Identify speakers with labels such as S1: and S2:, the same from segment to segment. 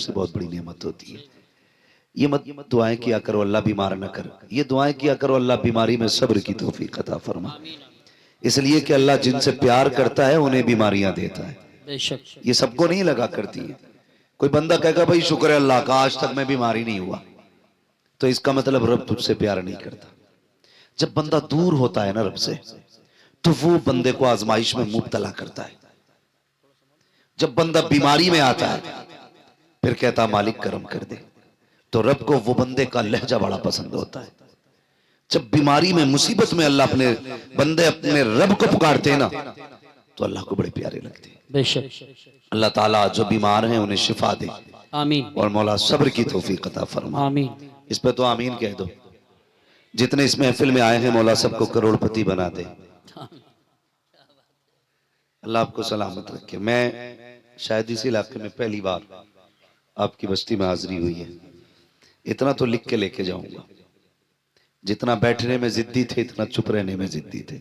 S1: से बहुत बड़ी नेमत होती है। ये मत दुआएं किया करो अल्लाह बीमार न कर, ये दुआएं किया करो अल्लाह बीमारी में सब्र की तौफीक अता फरमा। इसलिए कि अल्लाह जिनसे प्यार करता है उन्हें बीमारियां देता है,
S2: बेशक
S1: ये सबको नहीं लगा करती है। कोई बंदा कहेगा भाई शुक्र है अल्लाह का आज तक मैं बीमारी नहीं हुआ, तो इसका मतलब रब तुझसे प्यार नहीं करता। जब बंदा दूर होता है ना रब से, तो वो बंदे को आजमाइश में मुब्तला करता है। जब बंदा बीमारी में आता है फिर कहता मालिक करम कर दे, तो रब को वो बंदे का लहजा बड़ा पसंद होता है। जब बीमारी में मुसीबत में अल्लाह अपने बंदे अपने रब को पुकारते हैं ना, तो अल्लाह को बड़े प्यारे लगते हैं।
S2: बेशक
S1: अल्लाह ताला जो बीमार हैं उन्हें शिफा दे,
S2: आमीन
S1: और मौला सब्र की तौफीक अता फरमा।
S2: आमीन।
S1: इस पे तो आमीन कह दो। जितने इस महफिल में आए हैं मौला सबको करोड़पति बना दे। अल्लाह आपको सलामत रखे। मैं शायद इस इलाके में पहली बार आपकी बस्ती में हाजिरी हुई है। इतना तो लिख के लेके जाऊंगा, जितना बैठने में जिद्दी थे इतना चुप रहने में जिद्दी थे।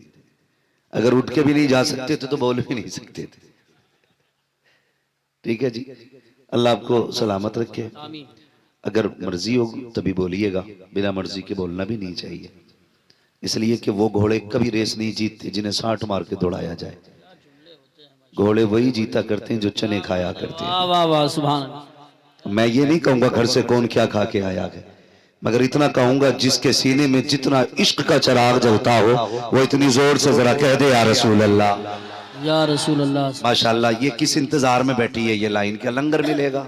S1: अगर उठ के भी नहीं जा सकते थे तो बोल भी नहीं सकते थे। ठीक है जी, अल्लाह आपको सलामत रखे। अगर मर्जी हो तभी बोलिएगा, बिना मर्जी के बोलना भी नहीं चाहिए। इसलिए कि वो घोड़े कभी रेस नहीं जीतते जिन्हें साठ मार के दौड़ाया जाए। घोड़े वही जीता करते हैं जो चने खाया करते हैं।
S2: वाह वाह वाह सुभान अल्लाह।
S1: मैं ये नहीं कहूंगा घर से कौन क्या खा के आया है, मगर इतना कहूंगा जिसके सीने में जितना इश्क का चिराग जलता हो वो इतनी जोर से जरा कह दे या रसूल अल्लाह,
S2: या रसूल अल्लाह।
S1: माशाल्लाह। ये किस इंतजार में बैठी है ये लाइन, क्या लंगर मिलेगा?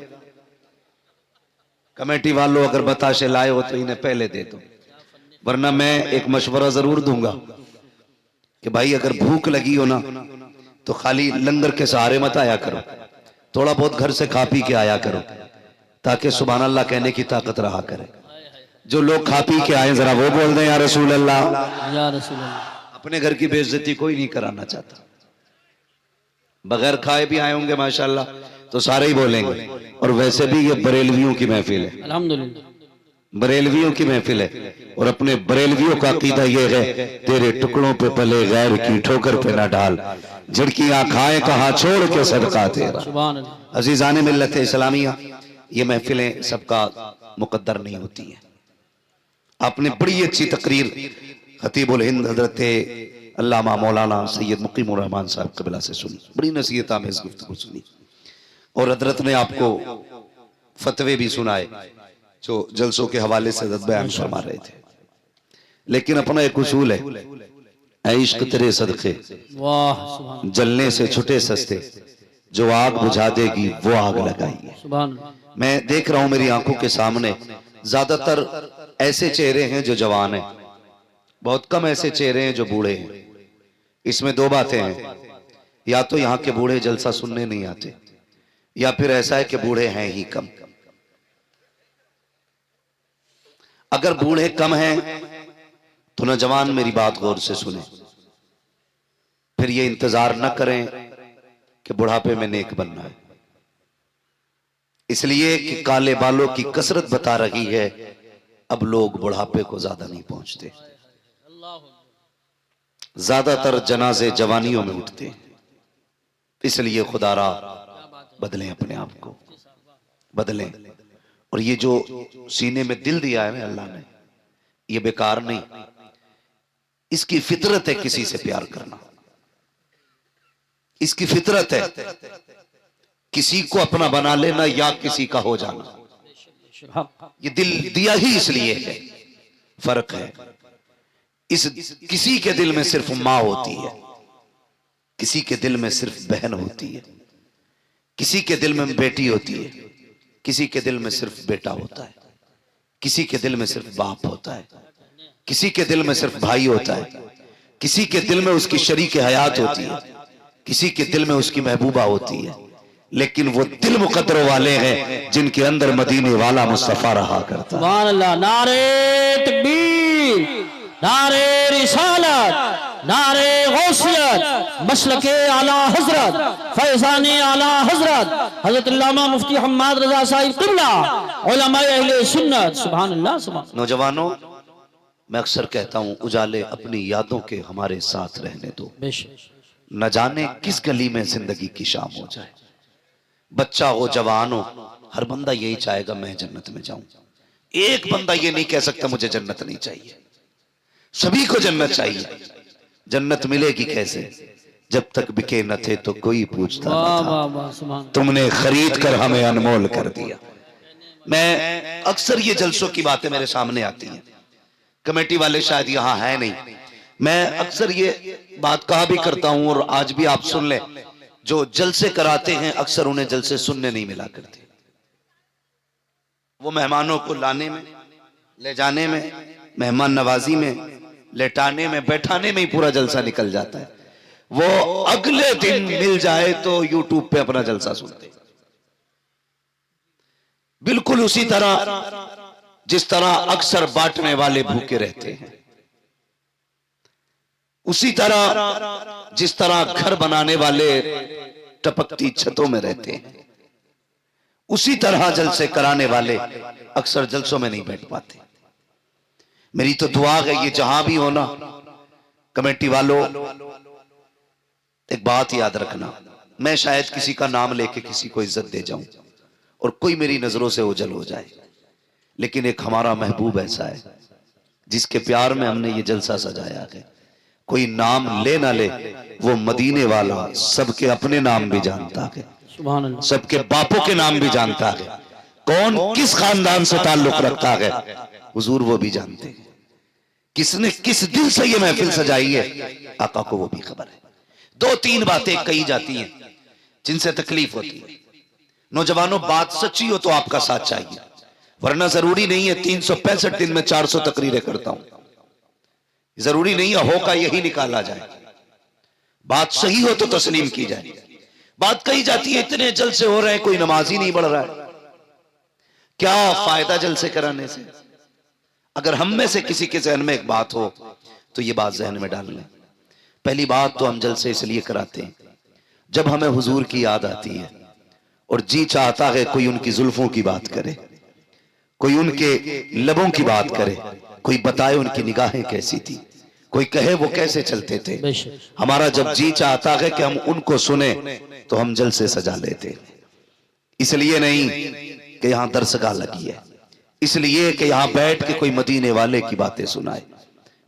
S1: कमेटी वालों अगर बताशे लाए हो तो इन्हें पहले दे दो, वरना मैं एक मशवरा जरूर दूंगा कि भाई अगर भूख लगी हो ना तो खाली लंगर के सहारे मत आया करो, थोड़ा बहुत घर से खा पी के आया करो, ताकि सुभान अल्लाह कहने की ताकत रहा करे। जो लोग खा पी के आए जरा वो बोल दें या रसूल अल्लाह।
S2: या रसूल अल्लाह।
S1: अपने घर की बेइज्जती कोई नहीं कराना चाहता। बगैर खाए भी आए होंगे माशाल्लाह तो सारे ही बोलेंगे। और वैसे भी ये बरेलवियों की महफिल है,
S2: अल्हम्दुलिल्लाह
S1: बरेलवियों की महफिल है। और अपने बरेलवियों का अकीदा ये है, तेरे टुकड़ों पे पले गैर की ठोकर पे ना डाल, झिड़कियां खाए कहा छोड़ के सदका तेरा।
S2: सुभान अल्लाह।
S1: अजीजाने मिल्लत इस्लामिया, ये महफिलें सबका मुकद्दर नहीं होती है। आपने बड़ी अच्छी तकरीर खतीबुल हिंद हजरत अल्लामा मौलाना सैयद मुकीमुर रहमान साहब कबिला से सुनी, बड़ी नसीहत आमेज गुफ्तगू सुनी। और हजरत ने आपको फतवे भी सुनाए जो जलसों के हवाले से बयान फरमा रहे थे। लेकिन अपना एक उसूल है, ऐ इश्क तेरे सदके
S2: वाह सुभान
S1: जलने से छुटे सस्ते, जो आग बुझा देगी वो आग लगाइए।
S2: सुभान अल्लाह।
S1: मैं देख रहा हूं मेरी आंखों के सामने ज्यादातर ऐसे चेहरे हैं जो जवान हैं, बहुत कम ऐसे चेहरे हैं जो बूढ़े हैं। इसमें दो बातें हैं, या तो यहाँ के बूढ़े जलसा सुनने नहीं आते, या फिर ऐसा है कि बूढ़े हैं ही कम। अगर बूढ़े कम हैं तो नौजवान मेरी बात गौर से सुने, फिर ये इंतजार न करें कि बुढ़ापे में नेक बनना है। इसलिए कि काले बालों की कसरत बता रही है अब लोग बुढ़ापे को ज्यादा नहीं पहुंचते। ज्यादातर जनाजे जवानियों में उठते हैं। इसलिए खुदारा बदलें, अपने आप को बदलें। और ये जो सीने में दिल दिया है ना अल्लाह ने, ये बेकार नहीं, इसकी फितरत है किसी से प्यार करना, इसकी फितरत है किसी को अपना बना लेना या किसी का हो जाना। ये दिल दिया ही इसलिए है। फर्क है, इस किसी के दिल में सिर्फ माँ होती है, किसी के दिल में सिर्फ बहन होती है, किसी के दिल में बेटी होती है, किसी के दिल में सिर्फ बेटा होता है, किसी के दिल में सिर्फ बाप होता है, किसी के दिल में सिर्फ भाई होता है, किसी के दिल में उसकी शरीक हयात होती है, किसी के दिल में उसकी महबूबा होती है। लेकिन वो दिल मुकद्दरों वाले हैं जिनके अंदर मदीने वाला मुस्तफा रहा करता।
S2: सुभान अल्लाह। नारे तकबीर, नारे रिसालत, नारे गौसियत, मसलके आला हजरत, फैजाने आला हजरत हजरत अल्लामा मुफ्ती हम्माद रजा साहिब क़िबला, उलमाए अहले सुन्नत। सुभान अल्लाह सुभान।
S1: नौजवानों, मैं अक्सर कहता हूं उजाले अपनी यादों के हमारे साथ रहने दो, न जाने किस गली में जिंदगी की शाम हो जाए। बच्चा हो जवान हो हर बंदा यही चाहेगा मैं जन्नत में जाऊं। एक बंदा ये नहीं कह सकता मुझे जन्नत नहीं चाहिए। सभी को जन्नत चाहिए। जन्नत मिलेगी कैसे? जब तक बिके न थे तो कोई पूछता न
S2: वाह
S1: था,
S2: वाह वाह, सुभान
S1: तुमने खरीद कर हमें अनमोल कर दिया। मैं अक्सर ये जलसों की बातें मेरे सामने आती हैं, कमेटी वाले शायद यहाँ है नहीं, मैं अक्सर ये बात कहा भी करता हूं और आज भी आप सुन लें, जो जलसे कराते हैं अक्सर उन्हें जलसे सुनने नहीं मिला करते। वो मेहमानों को लाने में, ले जाने में, मेहमान नवाजी में, लेटाने में, बैठाने में ही पूरा जलसा निकल जाता है। वो अगले दिन मिल जाए तो यूट्यूब पे अपना जलसा सुनते। बिल्कुल उसी तरह जिस तरह अक्सर बांटने वाले भूखे रहते हैं, उसी तरह जिस तरह घर बनाने वाले टपकती छतों में रहते हैं, उसी तरह जलसे कराने वाले अक्सर जलसों में नहीं बैठ पाते। मेरी तो दुआ है ये जहां भी हो ना, कमेटी वालों एक बात याद रखना, मैं शायद किसी का नाम लेके किसी को इज्जत दे जाऊं और कोई मेरी नजरों से ओझल हो जाए, लेकिन एक हमारा महबूब ऐसा है जिसके प्यार में हमने ये जलसा सजाया है। कोई नाम ले ना ले, वो मदीने वाला सबके अपने नाम भी जानता है,
S2: सुभान अल्लाह,
S1: सबके बापों के नाम भी जानता है, कौन किस खानदान से ताल्लुक रखता है हुजूर वो भी जानते हैं, किसने किस दिल से ये महफिल सजाई है आका को वो भी खबर है। दो तीन बातें कही जाती हैं जिनसे तकलीफ होती है। नौजवानों, बात सच्ची हो तो आपका साथ चाहिए, वरना जरूरी नहीं है 365 दिन में 400 तकरीरें करता हूं, जरूरी नहीं है हो का यही निकाला जाए। बात सही हो तो तस्लीम की जाए। बात कही जाती है इतने जलसे हो रहे हैं, कोई नमाज ही नहीं पढ़ रहा है, क्या फायदा जलसे कराने से? अगर हम में से किसी के जहन में एक बात हो तो ये बात जहन में डाल लें। पहली बात तो हम जलसे इसलिए कराते हैं जब हमें हुजूर की याद आती है और जी चाहता है कोई उनकी जुल्फों की बात करे, कोई उनके लबों की बात करे, कोई बताए उनकी निगाहें कैसी थी, कोई कहे वो कैसे चलते थे। हमारा जब जी चाहता है कि हम उनको सुने तो हम जलसे सजा लेते। इसलिए नहीं कि यहां दरसगाह लगी है, इसलिए कि यहां बैठ के कोई मदीने वाले की बातें सुनाए।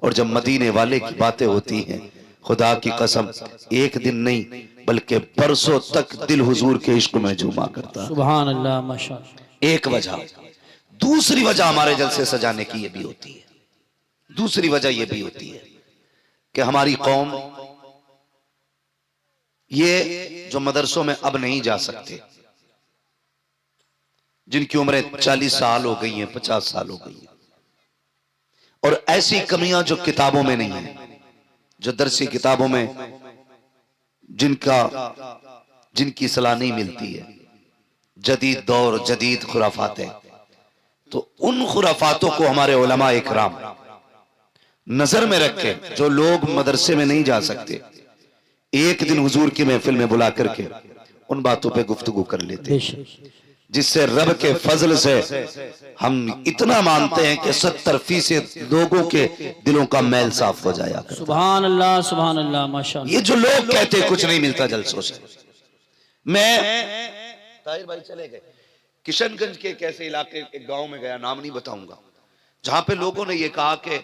S1: और जब मदीने वाले की बातें होती हैं, खुदा की कसम एक दिन नहीं बल्कि बरसों तक दिल हुजूर के इश्क में झूमा करता।
S2: सुभान अल्लाह, माशाअल्लाह।
S1: एक वजह। दूसरी वजह हमारे जलसे सजाने की ये भी होती है, दूसरी वजह ये भी होती है कि हमारी कौम ये जो मदरसों में अब नहीं जा सकते, जिनकी उम्रें 40 साल हो गई हैं, 50 साल हो गई हैं, और ऐसी कमियां जो किताबों में नहीं है, जो दरसी किताबों में जिनकी सलाह नहीं मिलती है, जदीद दौर जदीद खुराफात है, तो उन खुराफातों को हमारे उलमा इकराम नजर में रखे। जो लोग मदरसे में नहीं जा सकते, एक दिन हुजूर की महफिल में बुला करके उन बातों पे गुफ्तगू कर लेते, जिससे रब के फजल से हम इतना मानते हैं कि 70% लोगों के दिलों का मैल साफ हो जाया।
S2: सुभान अल्लाह, सुभान अल्लाह, माशाअल्लाह।
S1: ये जो लोग कहते हैं कुछ नहीं मिलता जलसों से, मैं ताहिर भाई चले गए किशनगंज के कैसे इलाके एक गांव में गया, नाम नहीं बताऊंगा, जहां पे लोगों ने ये कहा कि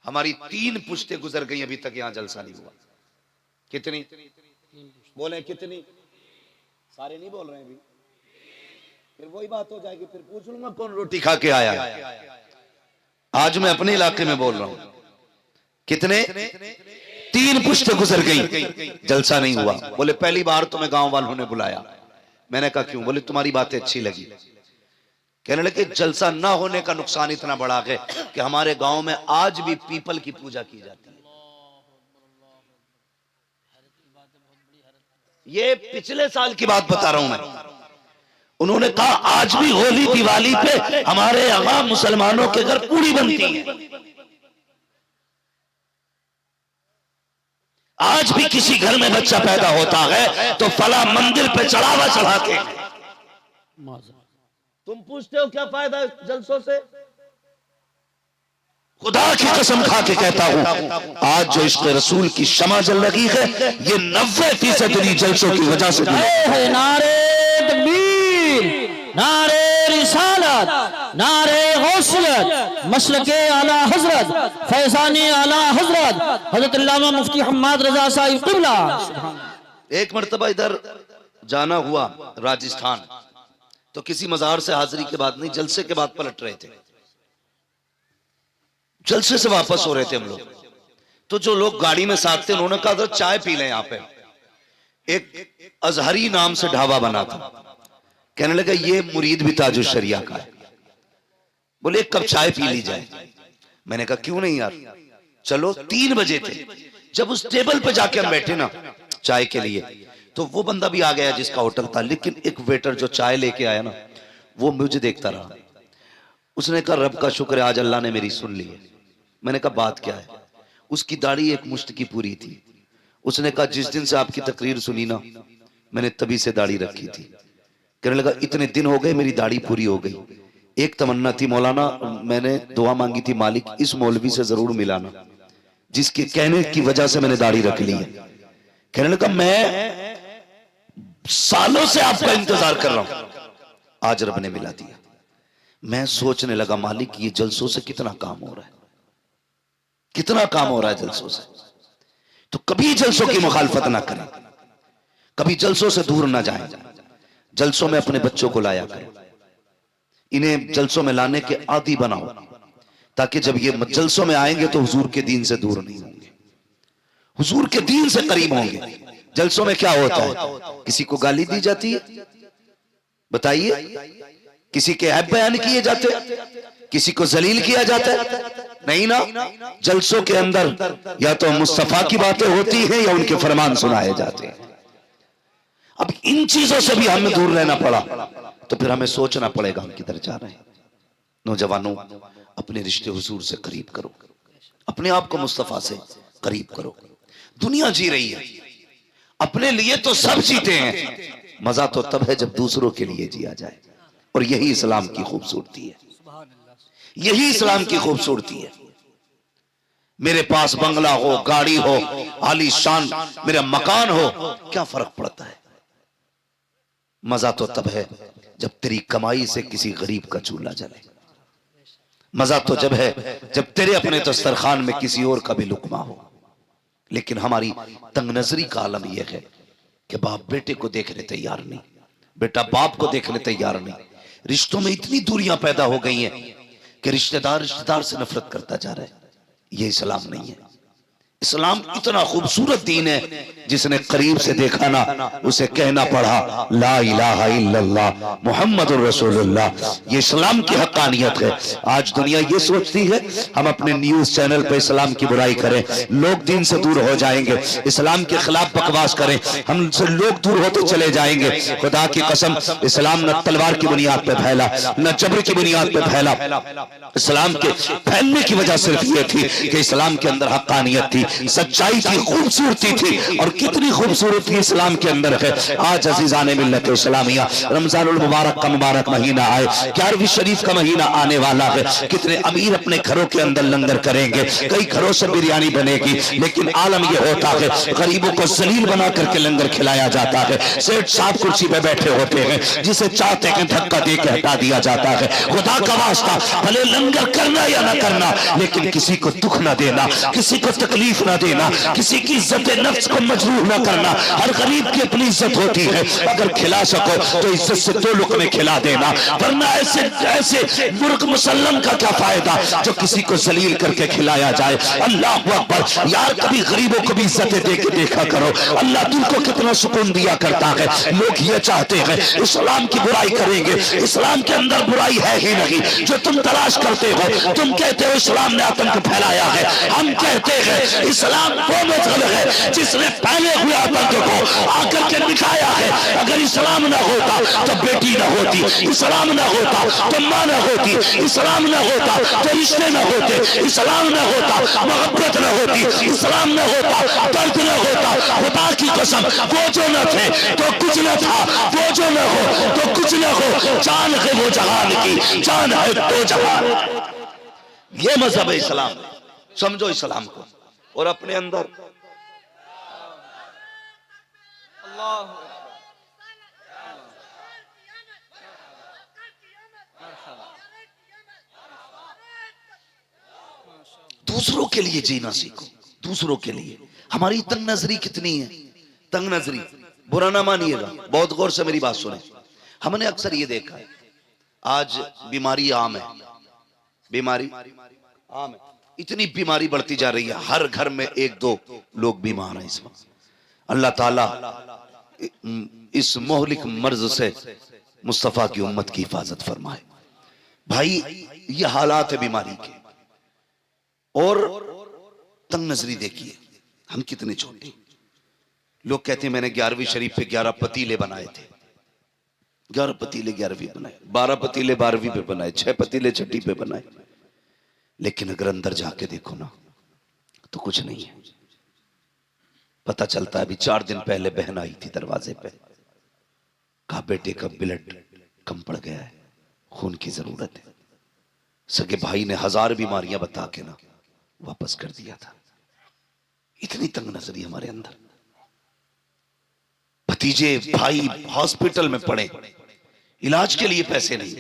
S1: हमारी 3 पुश्तें गुजर गई, अभी तक यहां जलसा नहीं हुआ। कितनी बोले? कितनी? सारे नहीं बोल रहे हैं अभी, फिर वही बात हो जाएगी, फिर पूछ लूंगा कौन रोटी खा के आया। आज मैं अपने इलाके में बोल रहा हूं, कितने? 3 पुश्तें गुजर गई, जलसा नहीं हुआ। बोले पहली बार तुम्हें गांव वालों ने बुलाया। मैंने कहा क्यों? बोले तुम्हारी बातें अच्छी लगी। कहने लगे जलसा ना होने का नुकसान इतना बड़ा है कि हमारे गांव में आज भी पीपल की पूजा की जाती है। ये पिछले साल की बात बता रहा हूं मैं। उन्होंने कहा आज भी होली दिवाली पे हमारे यहाँ मुसलमानों के घर पूड़ी बनती है, आज भी किसी घर में बच्चा पैदा होता है तो फला मंदिर पे चढ़ावा चढ़ाते हैं। तुम पूछते हो क्या फायदा जलसों से? खुदा की कसम खा के कहता हूं, आज जो इश्क़ रसूल की शमा जल रही है, ये 90% जलसों की वजह से।
S2: नारे तकबीर, नारे रिसालत, नारे गौसियत, मसलके आला हजरत, फैजाने आला हजरत, हजरत अल्लामा मुफ्ती हम्माद रजा साहिब क़िबला।
S1: एक मर्तबा इधर जाना हुआ राजस्थान, तो किसी मजार से हाजिरी के बाद नहीं, जलसे के बाद पलट रहे थे। जलसे से वापस हो रहे थे हम लोग, तो जो लोग गाड़ी में साथ थे उन्होंने कहा था चाय पी लें। यहाँ पे एक अजहरी नाम से ढाबा बना था, कहने लगा ये मुरीद भी ताजुल शरिया का है, बोले एक कप चाय पी ली जाए। मैंने कहा क्यों नहीं यार, चलो। 3 बजे थे, जब उस टेबल पे जाके हम बैठे ना चाय के लिए, तो वो बंदा भी आ गया जिसका होटल था, लेकिन एक वेटर जो चाय लेके आया ना, वो मुझे देखता रहा। उसने कहा रब का शुक्र है आज अल्लाह ने मेरी सुन ली है। मैंने कहा बात क्या है? उसकी दाढ़ी एक मुश्त की पूरी थी। उसने कहा जिस दिन से आपकी तकरीर सुनी ना, मैंने तभी से दाढ़ी रखी थी। कहने लगा इतने दिन हो गए मेरी दाढ़ी पूरी हो गई। एक तमन्ना थी मौलाना, मैंने दुआ मांगी थी मालिक इस मौलवी से जरूर मिलाना जिसके कहने की वजह से मैंने दाढ़ी रख ली है। कहने लगा मैं सालों से आपका इंतजार कर रहा हूं, आज रब ने मिला दिया। मैं सोचने लगा मालिक ये जलसों से कितना काम हो रहा है, कितना काम हो रहा है जलसों से। तो कभी जलसों की मुखालफत ना करें, कभी जलसों से दूर ना जाएं। जलसों में अपने बच्चों को लाया करें, इन्हें जलसों में लाने के आदी बनाओ, ताकि जब ये जलसों में आएंगे तो हुजूर के दीन से दूर नहीं होंगे, हुजूर के दीन से करीब होंगे। जलसों में क्या होता है? किसी को गाली दी जाती है, बताइए? किसी के ऐब बयान किए जाते, किसी को जलील किया जाता है? नहीं ना। जलसों के अंदर या तो मुस्तफा की बातें होती हैं या उनके फरमान सुनाए जाते हैं। अब इन चीजों से भी हमें दूर रहना पड़ा, तो फिर हमें सोचना पड़ेगा हम किधर जा रहे हैं। नौजवानों, अपने रिश्ते हुजूर से करीब करो, अपने आप को मुस्तफा से करीब करो। दुनिया जी रही है, अपने लिए तो सब जीते हैं, मजा तो तब है जब दूसरों के लिए जिया जाए। और यही इस्लाम की खूबसूरती है, यही इस्लाम की खूबसूरती है। मेरे पास बंगला हो, गाड़ी हो, आलीशान मेरा मकान हो, क्या फर्क पड़ता है? मजा तो तब है जब तेरी कमाई से किसी गरीब का चूल्हा जले। मजा तो जब है जब तेरे अपने दस्तरखान में किसी और का भी लुकमा हो। लेकिन हमारी तंग नजरी का आलम यह है कि बाप बेटे को देखने तैयार नहीं, बेटा बाप को देखने तैयार नहीं। रिश्तों में इतनी दूरियां पैदा हो गई हैं कि रिश्तेदार रिश्तेदार से नफरत करता जा रहा है। ये इस्लाम नहीं है। इस्लाम इतना खूबसूरत दीन है, जिसने करीब से देखा ना उसे कहना पड़ा ला इलाहा इल्लल्लाह मुहम्मदुर रसूलुल्लाह। ये इस्लाम की हक्कानियत है। आज दुनिया ये सोचती है हम अपने न्यूज चैनल पे इस्लाम की बुराई करें, लोग दीन से दूर हो जाएंगे। इस्लाम के खिलाफ बकवास करें, हमसे लोग दूर होते चले जाएंगे। खुदा की कसम, इस्लाम न तलवार की बुनियाद पे फैला, न जबर की बुनियाद पे फैला। इस्लाम के फैलने की वजह सिर्फ ये थी कि इस्लाम के अंदर हक्कानियत थी, सच्चाई थी, खूबसूरती थी। और कितनी खूबसूरती इस्लाम के अंदर है। आज अजीजाने मिल्लत इस्लामिया, रमजानुल मुबारक का मुबारक महीना आए, 11वीं शरीफ का महीना आने वाला है। कितने अमीर अपने घरों के अंदर लंगर करेंगे, कई घरों से बिरयानी बनेगी, लेकिन आलम यह होता है गरीबों को जलील बना करके लंगर खिलाया जाता है। सेठ साहब कुर्सी पे बैठे होते हैं, जिसे चाहते हैं धक्का दे के हटा दिया जाता है। खुदा का वास्ता, भले लंगर करना या ना करना, लेकिन किसी को दुख ना देना, किसी को तकलीफ ना देना, किसी की इज्जत नफ्स को मजरूह ना करना। हर गरीब की अपनी इज्जत होती है, अगर खिला सको तो इज्जत से 2 लुक़मे खिला देना, वरना ऐसे ऐसे मुर्ग मुसल्लम का क्या फायदा जो किसी को जलील करके खिलाया जाए। अल्लाह अकबर। यार कभी गरीबों को भी इज्जत दे के देखा करो, अल्लाह दिल को कितना सुकून दिया करता है। लोग ये चाहते हैं इस्लाम की बुराई करेंगे, इस्लाम के अंदर बुराई है ही नहीं। जो तुम तलाश करते हो, तुम कहते हो इस्लाम ने आतंक फैलाया है, हम कहते हैं इस्लाम वो मजहब है जिसने पहले हुए आतंक को आकर के दिखाया है। अगर इस्लाम ना होता तो बेटी ना होती, इस्लाम ना होता तो माँ ना होती, इस्लाम ना होता तो रिश्ते ना होते, इस्लाम ना होता मोहब्बत ना होती, इस्लाम ना होता दर्द ना होता। खुदा की कसम, वो जो न थे तो कुछ न था, वो जो न हो तो कुछ न हो। जान है वो जहान की, जान है तो जहान। ये मजहब है इस्लाम। समझो इस्लाम को और अपने अंदर दूसरों के लिए जीना सीखो, दूसरों के लिए। हमारी तंग नजरी कितनी है, तंग नजरी, बुरा ना मानिएगा, बहुत गौर से मेरी बात सुने। हमने अक्सर ये देखा है, आज बीमारी आम है, बीमारी आम है, इतनी बीमारी बढ़ती जा रही है, हर घर में एक दो लोग बीमार हैं इस वक्त। अल्लाह ताला इस मोहलिक मर्ज से मुस्तफा की उम्मत की हिफाजत फरमाए। भाई ये हालात है बीमारी के। और तंग नजरी देखिए, हम कितने छोटे, लोग कहते हैं मैंने 11वीं शरीफ पे 11 पतीले बनाए थे, 11 पतीले 11वीं बनाए, 12 पतीले 12वीं पे बनाए, 6 पतीले 6ठी पे बनाए, लेकिन अगर अंदर जाके देखो ना तो कुछ नहीं है। पता चलता है, अभी 4 दिन पहले बहन आई थी दरवाजे पे, कहा बेटे का ब्लड कम पड़ गया है, खून की जरूरत है। सगे भाई ने 1000 बीमारियां बता के ना वापस कर दिया था। इतनी तंग नजरी हमारे अंदर। भतीजे भाई हॉस्पिटल में पड़े, इलाज के लिए पैसे नहीं,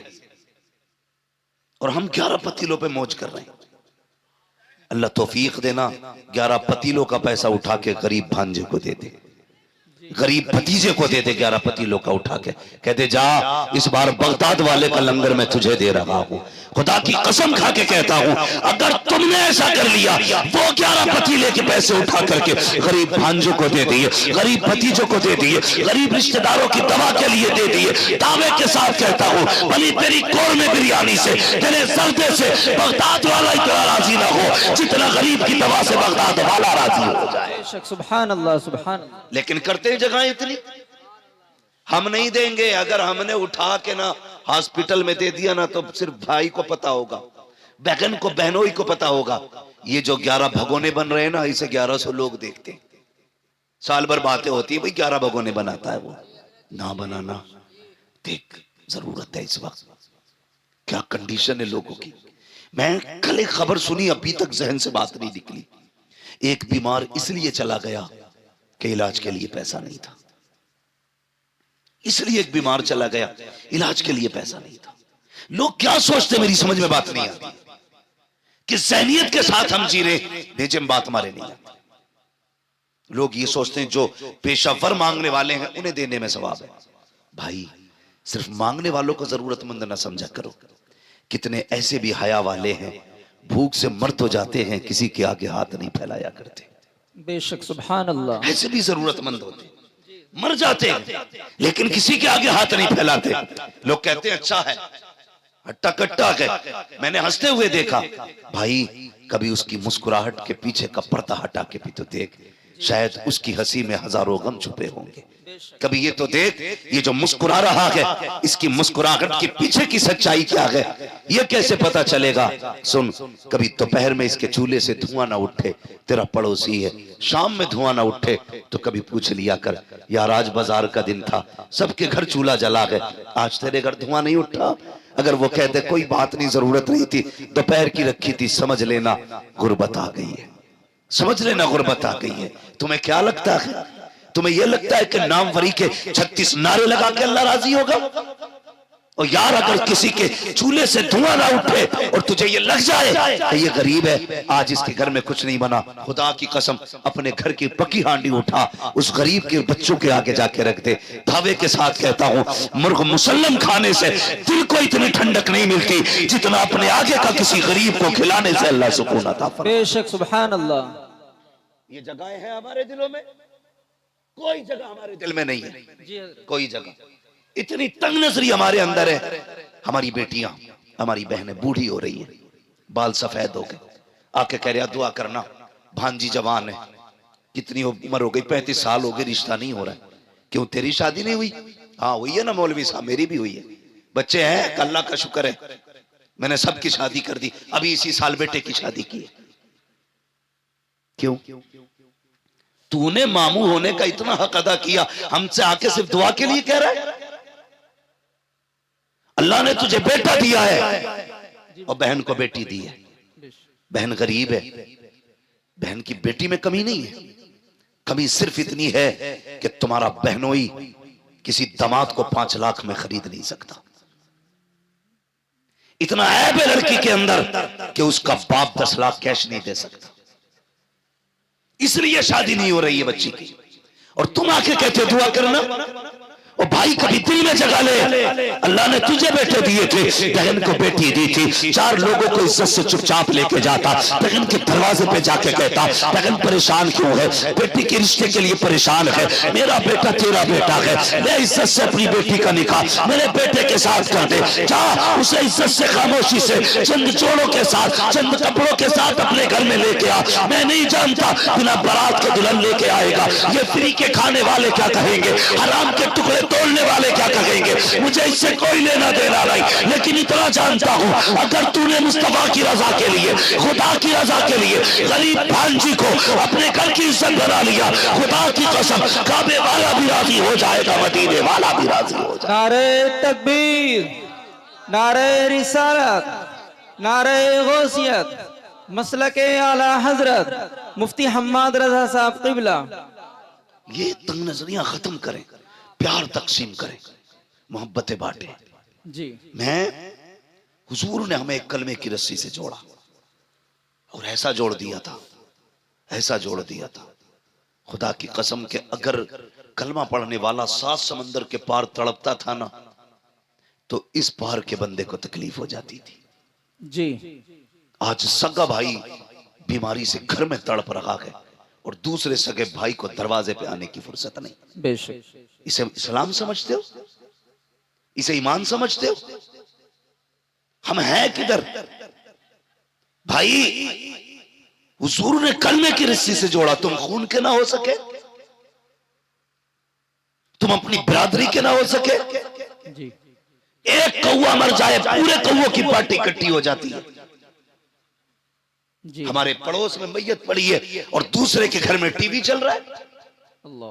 S1: और हम 11 पतीलों पे मौज कर रहे हैं। अल्लाह तौफीक देना, 11 पतीलों का पैसा उठा के गरीब भांजे को दे दे, गरीब भतीजे को दे दे 11 पतीलों का उठा के, कहते जा इस बार बगदाद वाले का लंगर मैं तुझे दे रहा हूं। खुदा की कसम खा के कहता हूं, अगर तुमने ऐसा कर लिया, वो 11 पतीले के पैसे उठा करके गरीब भांजों को दे दिए, गरीब भतीजों को दे दिए, गरीब रिश्तेदारों की दवा के लिए दे दिए, दावे के साथ कहता हूं भली तेरी कौरमे बिरयानी से, तेरे जर्दे से बगदाद वाला इतना राजी ना हो जितना गरीब की दवा से बगदाद वाला राजी हो जाए।
S2: सुभान अल्लाह, सुभान अल्लाह।
S1: लेकिन करते जगह इतनी, हम नहीं देंगे। अगर हमने उठा के ना हॉस्पिटल में दे दिया ना तो सिर्फ भाई को पता होगा, बहन को, बहनों को पता होगा। ये जो 11 भगोने बन रहे हैं ना, इसे 1100 लोग देखते हैं, साल भर बातें होती है भाई 11 भगोने बनाता है वो, ना बनाना देख, जरूरत है इस वक्त, क्या कंडीशन है लोगों की। मैं कल एक खबर सुनी, अभी तक जहन से बात नहीं निकली। एक बीमार इसलिए चला गया कि इलाज के लिए पैसा नहीं था, इसलिए एक बीमार चला गया, इलाज के लिए पैसा नहीं था। लोग क्या सोचते, मेरी समझ में बात नहीं आती कि ज़हनियत के साथ हम जी रहे, भेजे में बात हमारे नहीं आती। लोग ये सोचते हैं जो पेशावर मांगने वाले हैं उन्हें देने में सवाब है। भाई सिर्फ मांगने वालों को जरूरतमंद ना समझा करो, कितने ऐसे भी हया वाले हैं, भूख से मर तो जाते हैं, किसी के आगे हाथ नहीं फैलाया करते।
S2: बेशक, सुभान अल्लाह।
S1: ऐसे भी जरूरतमंद होते, मर जाते हैं लेकिन किसी के आगे हाथ नहीं फैलाते। लोग कहते हैं अच्छा है, हट्टा कट्टा है। मैंने हंसते हुए देखा, भाई कभी उसकी मुस्कुराहट के पीछे का पर्दा हटा के भी तो देख, शायद उसकी हंसी में हजारों गम छुपे होंगे। कभी ये तो देख, ये जो मुस्कुरा रहा है, इसकी मुस्कुराहट के पीछे की सच्चाई क्या है, ये कैसे पता चलेगा। सुन, कभी दोपहर में इसके चूल्हे से धुआं ना उठे, तेरा पड़ोसी है, शाम में धुआं ना उठे तो कभी पूछ लिया कर, यार आज बाजार का दिन था, सबके घर चूल्हा जला है, आज तेरे घर धुआं नहीं उठा। अगर वो कहते कोई बात नहीं, जरूरत नहीं थी, दोपहर की रखी थी, समझ लेना गुर्बत आ गई है, समझ लेना गुर्बत आ गई है। तुम्हें क्या लगता है, तुम्हें यह लगता है कि नामवरी के 36 नारे लगा के अल्लाह राजी होगा? और यार अगर किसी के चूल्हे से धुआं ना उठे और तुझे ये लग जाए कि ये गरीब है, आज इसके घर में कुछ नहीं बना, खुदा की कसम अपने घर की पकी हांडी उठा उस गरीब के बच्चों के आगे जाके रख दे। दावे के साथ कहता हूं, मुर्ग मुसल्लम खाने से दिल को इतनी ठंडक नहीं मिलती जितना अपने आगे का किसी गरीब को खिलाने से अल्लाह सुकून अता फरमाए।
S2: बेशक, सुभान अल्लाह।
S1: ये जगह है हमारे दिलों में, कोई जगह हमारे दिल में नहीं है, कोई जगह। इतनी तंग नजरी हमारे अंदर है। हमारी बेटियां, हमारी बहनें बूढ़ी हो रही है, बाल सफेद हो गए, आके कह रहा दुआ करना, भांजी जवान है, कितनी उम्र हो गई, 35 साल हो गए, रिश्ता नहीं हो रहा है। क्यों तेरी शादी नहीं हुई? हाँ हुई है ना मौलवी साहब, मेरी भी हुई है, बच्चे हैं, अल्लाह का शुक्र है, मैंने सबकी शादी कर दी, अभी इसी साल बेटे की शादी की है। क्यों? तूने मामू होने का इतना हक अदा किया, हमसे आके सिर्फ दुआ के लिए कह रहा है? अल्लाह ने तुझे बेटा दिया है और बहन को बेटी दी है। बहन गरीब है, बहन की बेटी में कमी नहीं है, कमी सिर्फ इतनी है कि तुम्हारा बहनोई किसी दामाद को 5 लाख में खरीद नहीं सकता। इतना ऐब है लड़की के अंदर कि उसका बाप 10 लाख कैश नहीं दे सकता, इसलिए शादी नहीं हो रही है बच्ची की। और तुम आके कहते हो दुआ करना। और भाई कभी दिल में जगा ले, अल्लाह ने तुझे बेटे दिए थे, बहन को बेटी दी थी, 4 लोगों को इज्जत से चुपचाप लेके जाता, बहन के दरवाजे पे जाके कहता बहन परेशान क्यों है, बेटी के रिश्ते के लिए परेशान है, मेरा बेटा तेरा बेटा है, मैं इज्जत से अपनी बेटी का निकाह मेरे बेटे के साथ कर दे, जा उसे इज्जत से खामोशी से चंद जोड़ों के साथ चंद कपड़ों के साथ अपने घर में लेके आ। मैं नहीं जानता बिना बारात के दुल्हन लेके आएगा, ये फ्री के खाने वाले क्या कहेंगे, हराम के टुकड़े तोड़ने वाले क्या कहेंगे, मुझे इससे कोई लेना देना नहीं, लेकिन इतना जानता हूं अगर तूने मुस्तफा की रजा के लिए, खुदा की रजा के लिए गरीब भांजी को अपने घर की इज्जत बना लिया, खुदा की कसम काबे वाला भी राजी हो जाएगा, मदीने वाला भी राजी हो जाएगा।
S3: नारे तकबीर, नारे रिसालत, नारे गौसियत, मसलके आला हजरत मुफ्ती हम्माद रजा साहब क़िबला।
S1: ये तंग नजरियां खत्म करें, प्यार तकसीम करें, मोहब्बतें बांटें।
S3: जी
S1: मैं हुजूर ने हमें एक कलमे की रस्सी से जोड़ा और ऐसा जोड़ दिया था, ऐसा जोड़ दिया था, खुदा की कसम के अगर कलमा पढ़ने वाला 7 समंदर के पार तड़पता था ना, तो इस पार के बंदे को तकलीफ हो जाती थी।
S3: जी
S1: आज सगा भाई बीमारी से घर में तड़प रहा है और दूसरे सगे भाई को दरवाजे पे आने की फुर्सत नहीं।
S3: बेशक
S1: इसे इस्लाम समझते हो, इसे ईमान समझते हो? हम हैं किधर भाई? हुजूर ने कलमे की रस्सी से जोड़ा, तुम खून के ना हो सके, तुम अपनी बिरादरी के ना हो सके।
S3: जी
S1: एक कौवा मर जाए पूरे कौवों की पार्टी इकट्ठी हो जाती है।
S3: जी
S1: हमारे पड़ोस में मैयत पड़ी है और दूसरे के घर में टीवी चल रहा है,
S3: अल्लाह,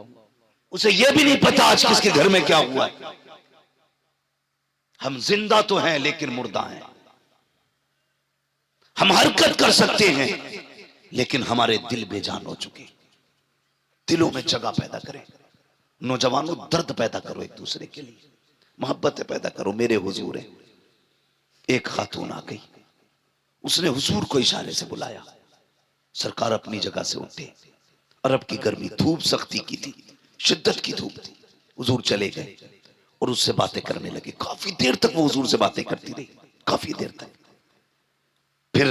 S1: उसे यह भी नहीं पता आज किसके घर में क्या हुआ है। हम जिंदा तो हैं लेकिन मुर्दा हैं, हम हरकत कर सकते हैं लेकिन हमारे दिल बेजान हो चुके। दिलों में जगह पैदा करें, नौजवानों दर्द पैदा करो, एक दूसरे के लिए मोहब्बत पैदा करो। मेरे हुजूर है, एक खातून आ गई, उसने हुजूर को इशारे से बुलाया, सरकार अपनी जगह से उठे। अरब की गर्मी, धूप सख्ती की थी, शिद्दत की धूप थी। हुजूर चले गए और उससे बातें करने लगे। काफी देर तक वो हुजूर से बातें करती रही, काफी देर तक। फिर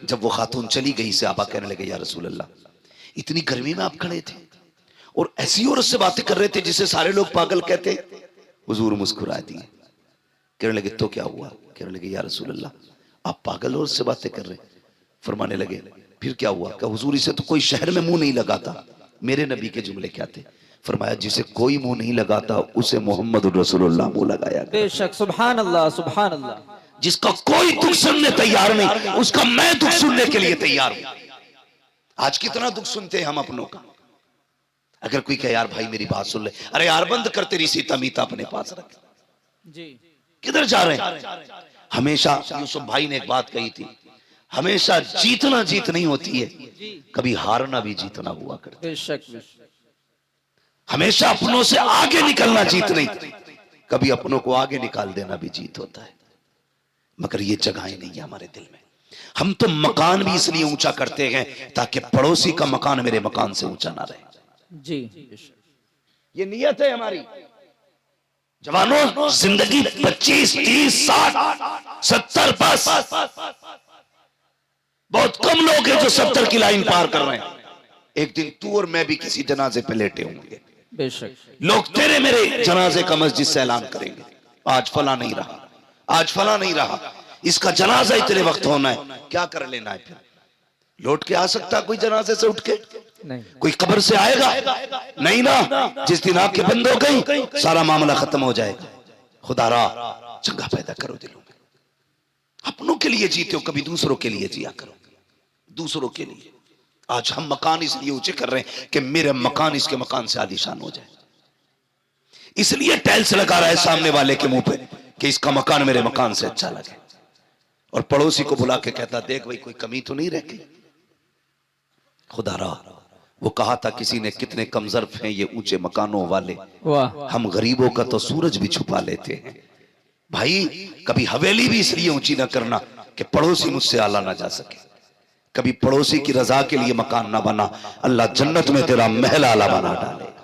S1: जब वो खातून चली गई, से आबा कहने लगे, या रसूल अल्लाह, इतनी गर्मी में आप खड़े थे और ऐसी औरत से बातें कर रहे थे जिसे सारे लोग पागल कहते। हुजूर मुस्कुरा दिए, कहने लगे तो क्या हुआ? कहने लगे, या रसूल अल्लाह, आप पागल औरत से बातें कर रहे। फरमाने लगे, फिर क्या हुआ? क्या हुजूर, इसे तो कोई शहर में मुंह नहीं लगाता। मेरे नबी के जुमले क्या थे? फरमाया, जिसे कोई मुंह नहीं लगाता उसे मोहम्मद रसूलुल्लाह मुंह लगाया।
S3: बेशक, सुभान अल्लाह, सुभान अल्लाह।
S1: जिसका कोई दुख सुनने तैयार नहीं, उसका मैं दुख सुनने के लिए तैयार हूं। आज कितना दुख सुनते हैं हम अपनों का। अगर कोई कहे, यार भाई मेरी बात सुन ले, अरे यार बंद कर, तेरी सीता मीता अपने पास रख।
S3: जी
S1: किधर जा रहे हैं? हमेशा यूसुफ भाई ने एक बात कही थी, हमेशा जीतना जीत नहीं होती है, कभी हारना भी जीतना हुआ करता है।
S3: बेशक, बेशक।
S1: हमेशा अपनों से आगे निकलना जीत नहीं, कभी अपनों को आगे निकाल देना भी जीत होता है। मगर ये जगहें नहीं है हमारे दिल में। हम तो मकान भी इसलिए ऊंचा करते हैं ताकि पड़ोसी का मकान मेरे मकान से ऊंचा ना रहे।
S3: जी बेशक।
S1: ये नियत है हमारी। जवानों, जिंदगी 25, 30, 60, 70 बस। बहुत कम लोग हैं जो 70 की लाइन पार कर रहे हैं। एक दिन तू और मैं भी किसी जनाजे पे लेटे होंगे,
S3: बेशक।
S1: लोग तेरे मेरे जनाजे का मस्जिद से ऐलान करेंगे, आज फला नहीं रहा, आज फला नहीं रहा, इसका जनाजा इतने वक्त होना है। क्या कर लेना है? फिर लौट के आ सकता कोई जनाजे से उठ के?
S3: नहीं।
S1: कोई कब्र से आएगा? नहीं ना। जिस दिन आंखें बंद हो गई, सारा मामला खत्म हो जाएगा। खुदारा जगह पैदा करो दिलों में। अपनों के लिए जीते हो, कभी दूसरों के लिए जिया करो, दूसरों के लिए। आज हम मकान इसलिए ऊंचे कर रहे हैं कि मेरे मकान इसके मकान से आलीशान हो जाए, इसलिए टाइल्स लगा रहा है सामने वाले के मुंह पे कि इसका मकान मेरे मकान से अच्छा लगे। और पड़ोसी को बुला के कहता, देख भाई कोई कमी तो नहीं रहती। खुदारा, वो कहा था किसी ने, कितने कमजोर हैं ये ऊंचे मकानों वाले,
S3: वाह।
S1: हम गरीबों का तो सूरज भी छुपा लेते हैं। भाई कभी हवेली भी इसलिए ऊंची ना करना कि पड़ोसी मुझसे आला ना जा सके, कभी पड़ोसी की रजा के लिए मकान ना बना, अल्लाह जन्नत में तेरा महल आला बना डालेगा।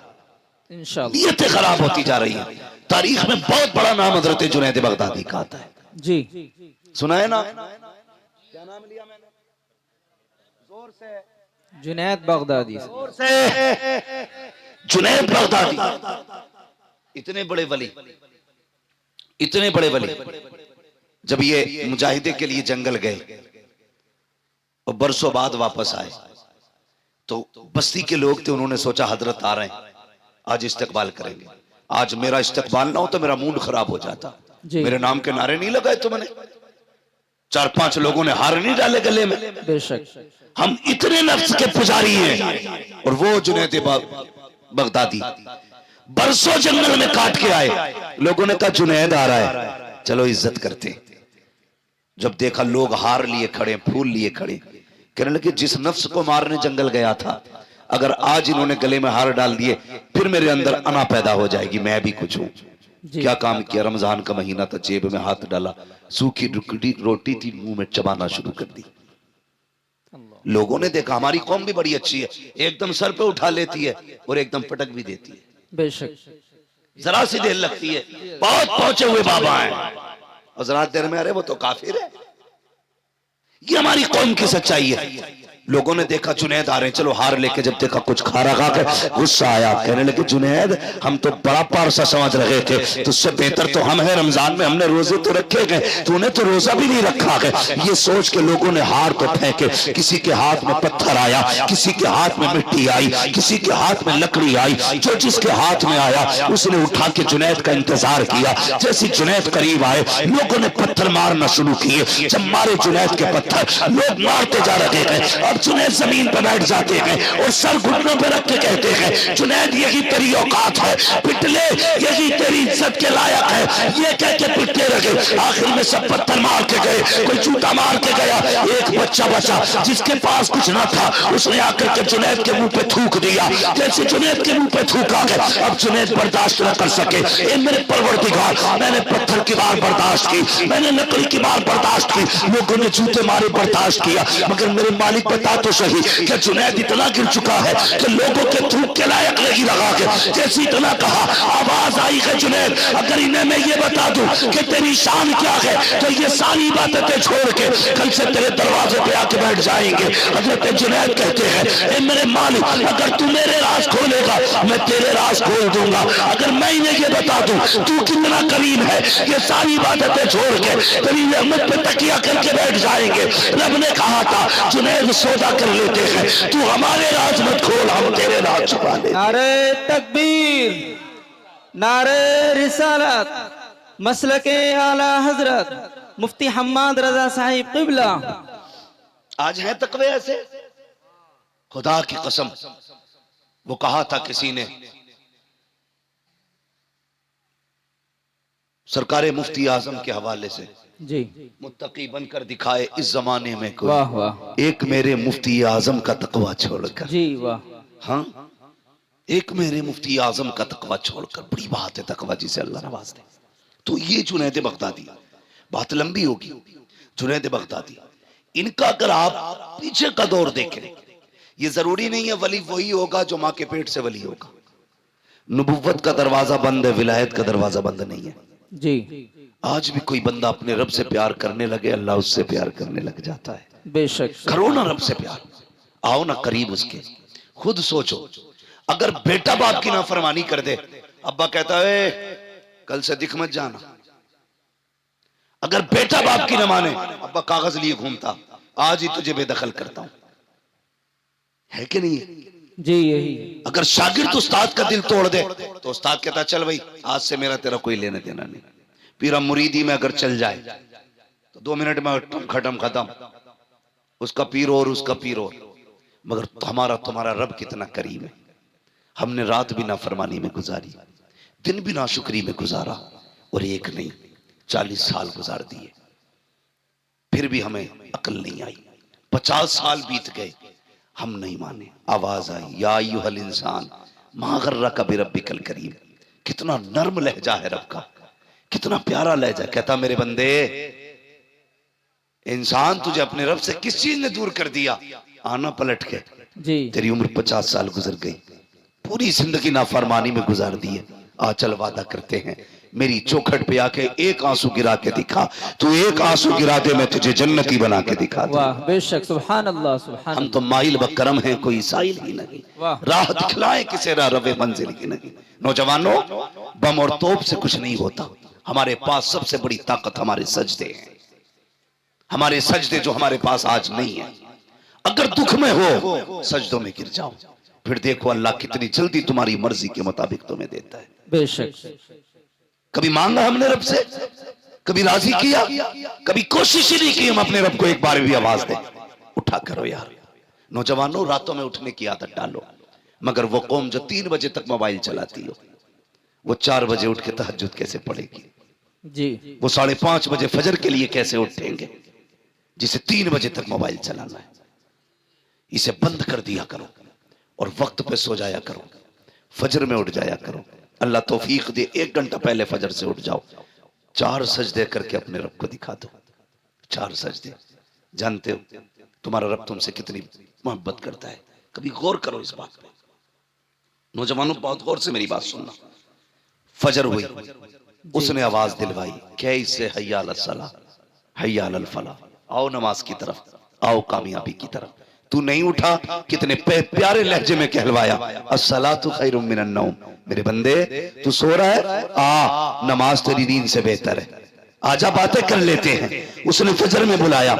S3: इंशाअल्लाह।
S1: नीयतें खराब होती जा रही हैं। तारीख में बहुत बड़ा नाम हजरत जुनैद बगदादी का आता है,
S3: जी
S1: सुना है ना? क्या नाम लिया मैंने? जोर से,
S3: जुनैद बगदादी।
S1: जोर से। जुनैद बगदादी इतने बड़े वली, इतने बड़े वली, जब ये मुजाहिदे के लिए जंगल गए और बरसों बाद वापस आए तो बस्ती के लोग थे, उन्होंने सोचा हजरत आ रहे हैं, आज इस्तकबाल करेंगे। आज मेरा इस्तकबाल ना हो तो मेरा मूड खराब हो जाता।
S3: जी।
S1: मेरे नाम के नारे नहीं लगाए तुमने, 4-5 लोगों ने हार नहीं डाले गले में।
S3: बेशक।
S1: हम इतने नफ्स के पुजारी हैं। और वो जुनैद बगदादी बरसों जंगल में काट के आए, लोगों ने कहा जुनैद आ रहा है, चलो इज्जत करते। जब देखा लोग हार लिए खड़े, फूल लिए खड़े, कहने लगे जिस नफ्स को मारने जंगल गया था, अगर आज इन्होंने गले में हार डाल दिए फिर मेरे अंदर अना पैदा हो जाएगी, मैं भी कुछ हूं। क्या काम किया? रमजान का महीना था, जेब में हाथ डाला, सूखी रोटी थी, मुंह में चबाना शुरू कर दी। लोगों ने देखा हमारी कौम भी बड़ी अच्छी है, एकदम सर पे उठा लेती है और एकदम पटक भी देती है,
S3: बेशक।
S1: जरा सी देर लगती है। बहुत पहुंचे हुए बाबा हैं और जरा देर में अरे वो तो काफिर है। ये हमारी कौम की सच्चाई है। लोगों ने देखा जुनैद आ रहे हैं, चलो हार लेके, जब देखा कुछ खा रखा के गुस्सा आया, कहने लगे जुनैद हम तो बड़ा पारसा समझ रहे थे, तुझसे बेहतर तो हम हैं, रमजान में हमने रोजे तो रखे गए, तूने तो रोजा भी नहीं रखा है। ये सोच के लोगों ने हार तो फेंके, किसी के हाथ में पत्थर आया, किसी के हाथ में मिट्टी आई, किसी के हाथ में लकड़ी आई, जो जिसके हाथ में आया उसने उठा के जुनैद का इंतजार किया। जैसे जुनैद करीब आए, लोगों ने पत्थर मारना शुरू किए। जब मारे जुनैद के पत्थर, लोग मारते जा रहे हैं। जुनैद जमीन पर बैठ जाते हैं और सर घुटनों पर रख के कहते हैं जुनैद यही तेरी औकात है, पिटले यही तेरी इज्जत के लायक है। ये कह के पिटते रहे। आखिर में सब पत्थर मार के गए, कोई जूता मार के गया। एक बच्चा बचा जिसके पास कुछ ना था, उसने आकर के जुनैद के मुंह पे थूक दिया। जैसे जुनैद के मुंह पे थूका गया, अब जुनैद बर्दाश्त न कर सके। ए मेरे परवरदिगार, मैंने पत्थर की मार बर्दाश्त की, मैंने लकड़ी की मार बर्दाश्त की, लोगों ने जूते मारे बर्दाश्त किया, मगर मेरे मालिक बता तो सही कि जुनैद इतना गिर चुका है कि लोगों के थूक के लायक नहीं लगा के। जैसे इतना कहा, आवाज आई है जुनैद अगर इन्हें मैं ये बता दूं कि तेरी शान क्या है तो ये सारी बातें छोड़ के कल से तेरे दरवाजे पे आके बैठ जाएंगे। हजरत जुनैद कहते हैं ए मेरे मालिक, अगर तू मेरे राज खोलेगा मैं तेरे राज खोल दूंगा। अगर मैं इन्हें ये बता दूं तू कितना करीम है, ये सारी बातें छोड़ के तेरी रहमत पे तकिया करके बैठ जाएंगे। रब ने कहा था जुनैद सौदा कर लेते हैं, तू हमारे राज मत खोल, हम तेरे राज छुपा ले।
S3: नारे तकबीर, नारे रिसालत, मसलके आला हजरत मुफ्ती हम्माद रजा साहिब क़िबला।
S1: आज है तकवे ऐसे, खुदा की कसम। वो कहा था किसी ने, सरकार मुफ्ती आजम के हवाले से,
S3: जी
S1: मुत्तकी बनकर दिखाए इस जमाने में कोई,
S3: वाह वाह,
S1: एक मेरे मुफ्ती आजम का तकवा छोड़कर।
S3: जी वाह,
S1: हाँ, एक मेरे मुफ्ती आजम का तकवा छोड़कर। बड़ी बात है तकवा जिसे अल्लाह नवाज दे। तो ये जुनैद बगदादी, बात लंबी होगी। जुनैद बगदादी, इनका अगर आप पीछे का दौर देखें, ये जरूरी नहीं है वली वही होगा जो माँ के पेट से वली होगा। नबुव्वत का दरवाजा बंद है, विलायत का दरवाजा बंद नहीं है।
S3: जी
S1: आज भी कोई बंदा अपने रब से प्यार करने लगे, अल्लाह उससे प्यार करने लग जाता है।
S3: बेशक।
S1: करो ना रब से प्यार, आओ ना करीब उसके। खुद सोचो, अगर बेटा बाप की नाफरमानी कर दे, अब्बा कहता है कल से दिख मत जाना। अगर बेटा बाप की न माने, अब्बा कागज लिए घूमता, आज ही तुझे बेदखल करता हूं, है कि नहीं है?
S3: जी यही।
S1: अगर शागिर्द उस्ताद का दिल तोड़ दे तो उस्ताद कहता चल भाई आज से मेरा तेरा कोई लेने देना नहीं। पीरा मुरीदी में अगर चल जाए तो 2 मिनट में खत्म, उसका पीर और उसका पीर और। मगर हमारा तुम्हारा रब कितना करीम है। हमने रात भी नाफरमानी में गुजारी, दिन भी नाशुक्री में गुजारा, और एक नहीं 40 साल गुजार दिए, फिर भी हमें अकल नहीं आई। 50 साल बीत गए, हम नहीं माने। आवाज आई या अय्युहल इंसान मा गर्रका बिरब्बिकल करीम। कितना नर्म लहजा है रब का, कितना प्यारा लहजा। कहता मेरे बंदे, इंसान तुझे अपने रब से किस चीज ने दूर कर दिया? आना पलट के,
S3: जी
S1: तेरी उम्र 50 साल गुजर गई, पूरी जिंदगी नाफरमानी में गुजार दी है। आ चल वादा करते हैं, मेरी चौखट पे आके एक आंसू गिरा के दिखा, तू एक आंसू गिरा दे, मैं तुझे जन्नती बना के दिखा दूं।
S3: वाह बेशक, सुभान अल्लाह सुभान
S1: हम तो माइल बकरम हैं, कोई साइल ही नहीं।
S3: वाह।
S1: राह दिखलाए किसे राह रवे मंजिल की नहीं। नौजवानों, बम और तोप से कुछ नहीं होता। हमारे पास सबसे बड़ी ताकत हमारे सजदे हैं, हमारे सजदे जो हमारे पास आज नहीं है। अगर दुख में हो, सजदों में गिर जाओ, फिर देखो अल्लाह कितनी जल्दी तुम्हारी मर्जी के मुताबिक तुम्हें देता है।
S3: बेशक।
S1: कभी मांगा हमने रब से, कभी राजी किया, कभी कोशिश ही नहीं की हम अपने रब को एक बार भी आवाज दे, उठा करो यार। नौजवानों, रातों में उठने की आदत डालो। मगर वो कौम जो 3 बजे तक मोबाइल चलाती हो, वो 4 बजे उठ के तहज्जुद कैसे पढ़ेगी?
S3: जी
S1: वो 5:30 बजे फजर के लिए कैसे उठेंगे, जिसे 3 बजे तक मोबाइल चलाना है? इसे बंद कर दिया करो और वक्त पे सो जाया करो, फजर में उठ जाया करो। अल्लाह तौफीक दे, 1 घंटा पहले फजर से उठ जाओ, 4 सजदे करके अपने रब को दिखा दो। 4 सजदे। जानते हो तुम्हारा रब तुमसे कितनी मोहब्बत करता है? कभी गौर करो इस बात पे। नौजवानों, बहुत गौर से मेरी बात सुनना। फजर हुई, उसने आवाज दिलवाई, कैसे हय्या अल सलाह, हय्या अल फलाह, आओ नमाज की तरफ, आओ कामयाबी की तरफ। तू नहीं उठा, कितने प्यारे लहजे में कहलवाया, अस्सलातु खैरुम मिनन नौम। मेरे बंदे, तू सो रहा है, आ नमाज तेरी नींद से बेहतर है, आजा बातें कर लेते हैं। उसने फजर में बुलाया,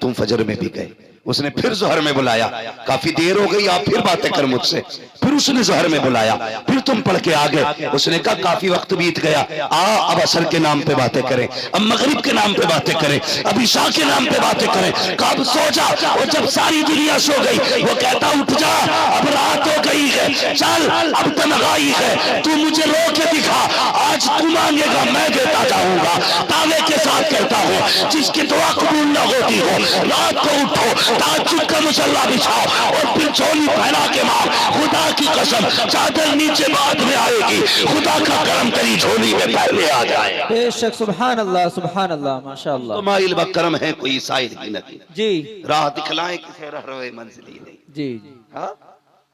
S1: तुम फजर में भी गए। उसने फिर जोहर में बुलाया, काफी देर हो गई, आप फिर बातें कर मुझसे। फिर उसने जोहर में बुलाया, फिर तुम पढ़ के आ गए। उसने कहा काफी वक्त बीत गया, अब असर के नाम पे बातें करें, अब मगरिब के नाम पे बातें करें, अब ईशा के नाम पे बातें करें। कब सो जा, और जब सारी दुनिया सो गई, वो कहता उठ जा, अब रात हो गई है, चल अब तन्हाई है, तू मुझे रो के दिखा, आज तू मांगेगा मैं देता जाऊंगा। दावे के साथ कहता हूँ, जिसकी दुआ कबूल न होती हो, रात को उठो, ताज्जुद का मुसल्ला बिछाओ और फिर झोली फैला के मार। खुदा की कसम, चादर नीचे बाद में आएगी, खुदा का करम तेरी झोली में पहले आ जाए।
S3: बेशक, सुभान अल्लाह माशाअल्लाह।
S1: तो माइल बकरम है, कोई साइल ही नहीं।
S3: जी
S1: राह दिखलाए किसे रह रहे मंजिल ही नहीं।
S3: जी
S1: हाँ,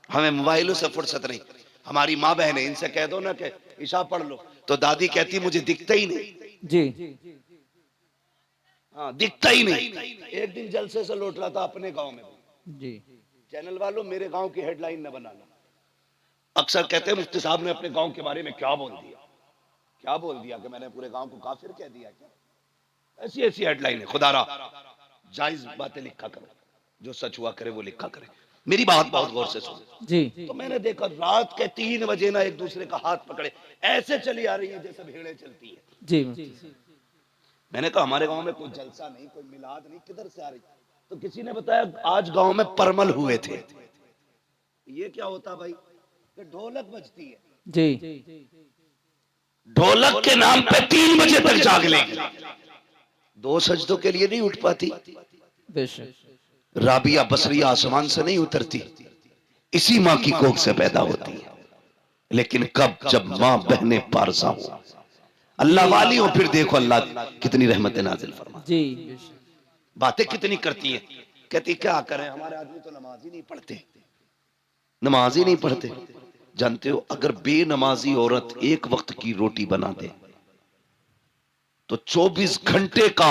S1: हमें मोबाइलों से फुर्सत नहीं। हमारी माँ बहन है, इनसे कह दो ना कि ईशा पढ़ लो, तो दादी कहती मुझे दिखता ही नहीं।
S3: जी
S1: हाँ, दिखता ही नहीं। एक दिन जलसे से लौट रहा था अपने गांव में।
S3: जी
S1: चैनल वालों, मेरे गांव की हेडलाइन न बनाना। अक्सर कहते हैं मुफ्ती साहब ने अपने गांव के बारे में क्या बोल दिया, क्या बोल दिया कि मैंने पूरे गांव को काफिर कह दिया क्या? ऐसी ऐसी हेडलाइन है। खुदारा जायज बातें लिखा करो, जो सच हुआ करे वो लिखा करे। मेरी बात बहुत गौर से सुनो।
S3: जी
S1: तो मैंने देखा रात के 3 बजे ना एक दूसरे का हाथ पकड़े ऐसे चली आ रही है जैसे भेड़ें चलती है।
S3: जी
S1: मैंने कहा हमारे गांव में कोई जलसा नहीं, कोई मिलाद नहीं, किधर से आ रही? तो किसी ने बताया आज गांव में परमल हुए थे। ये क्या होता भाई? कि ढोलक बजती है।
S3: जी
S1: ढोलक के नाम पे 3 बजे तक जाग लेगी। 2 सजदों के लिए नहीं उठ पाती।
S3: बेशक।
S1: राबिया बसरिया आसमान से नहीं उतरती, इसी माँ की कोख से पैदा होती है। लेकिन कब? जब माँ बहने पारसा हो, अल्लाह वाली हो, फिर देखो अल्लाह कितनी रहमत नाजिल फरमा।
S3: जी
S1: बातें कितनी करती है। कहती क्या करें, हमारे आदमी तो नमाज ही नहीं पढ़ते, नमाज ही नहीं पढ़ते। जानते हो अगर बेनमाजी औरत एक वक्त की रोटी बना दे तो 24 घंटे का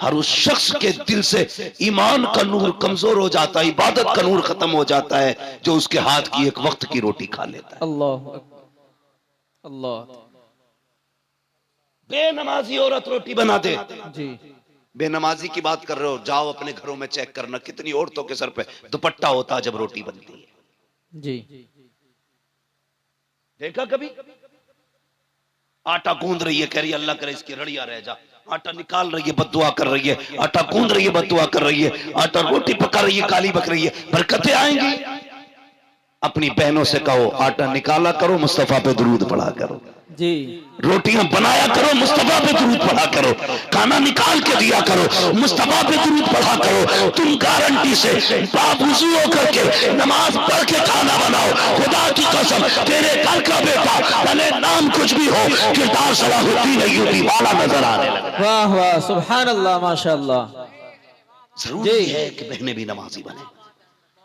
S1: हर उस शख्स के दिल से ईमान का नूर कमजोर हो जाता है, इबादत का नूर खत्म हो जाता है, जो उसके हाथ की एक वक्त की रोटी खा लेता है।
S3: अल्लाह अल्लाह।
S1: बेनमाजी औरत रोटी बना दे।
S3: जी
S1: बेनमाजी की बात कर रहे हो, जाओ अपने घरों में चेक करना कितनी औरतों के सर पे दुपट्टा होता है जब रोटी बनती है।
S3: जी
S1: देखा कभी? आटा गूंद रही है, कह रही है अल्लाह करे इसकी रड़िया रह जा। आटा निकाल रही है, बद्दुआ कर रही है। आटा गूंद रही है, बद्दुआ कर रही है। आटा रोटी पका रही है, काली बक रही है। बरकतें आएंगी। अपनी बहनों से कहो आटा निकाला करो, मुस्तफा पे दुरूद पढ़ा करो।
S3: जी
S1: रोटियां बनाया करो, मुस्तफा पे दुरूद पढ़ा करो, खाना निकाल के दिया करो, मुस्तफा पे दुरूद पढ़ा करो। तुम गारंटी से बावुज़ू होकर के नमाज पढ़ के खाना बनाओ, खुदा की कसम तेरे घर का बेटा भले नाम कुछ भी हो, किरदार सलाहुद्दीन अय्यूबी वाला नजर आने लगा।
S3: वाह वाह सुभान अल्लाह माशाअल्लाह।
S1: जरूरी है कि बहनें भी नमाजी बने,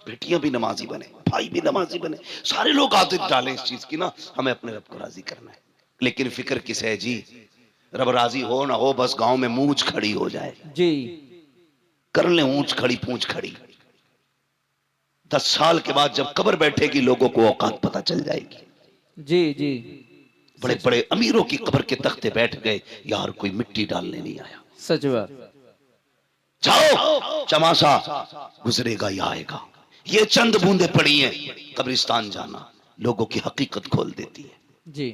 S1: बेटियां भी नमाजी बने, भाई भी नमाजी बने। सारे लोग आदत डालें इस चीज की ना, हमें अपने रब को राजी करना है। लेकिन फिक्र किस है जी, रब राजी हो ना हो, बस गांव में मूंछ खड़ी हो जाए,
S3: जी
S1: कर ले ऊंच खड़ी पूंछ खड़ी। 10 साल के बाद जब कब्र बैठेगी, लोगों को औकात पता चल जाएगी।
S3: जी जी
S1: बड़े बड़े अमीरों की कब्र के तख्ते बैठ गए, यार कोई मिट्टी डालने नहीं आया।
S3: सच बात।
S1: जाओ, चमासा गुजरेगा या आएगा। ये चंद बूंदे पड़ी हैं, कब्रिस्तान जाना लोगों की हकीकत खोल देती है।
S3: जी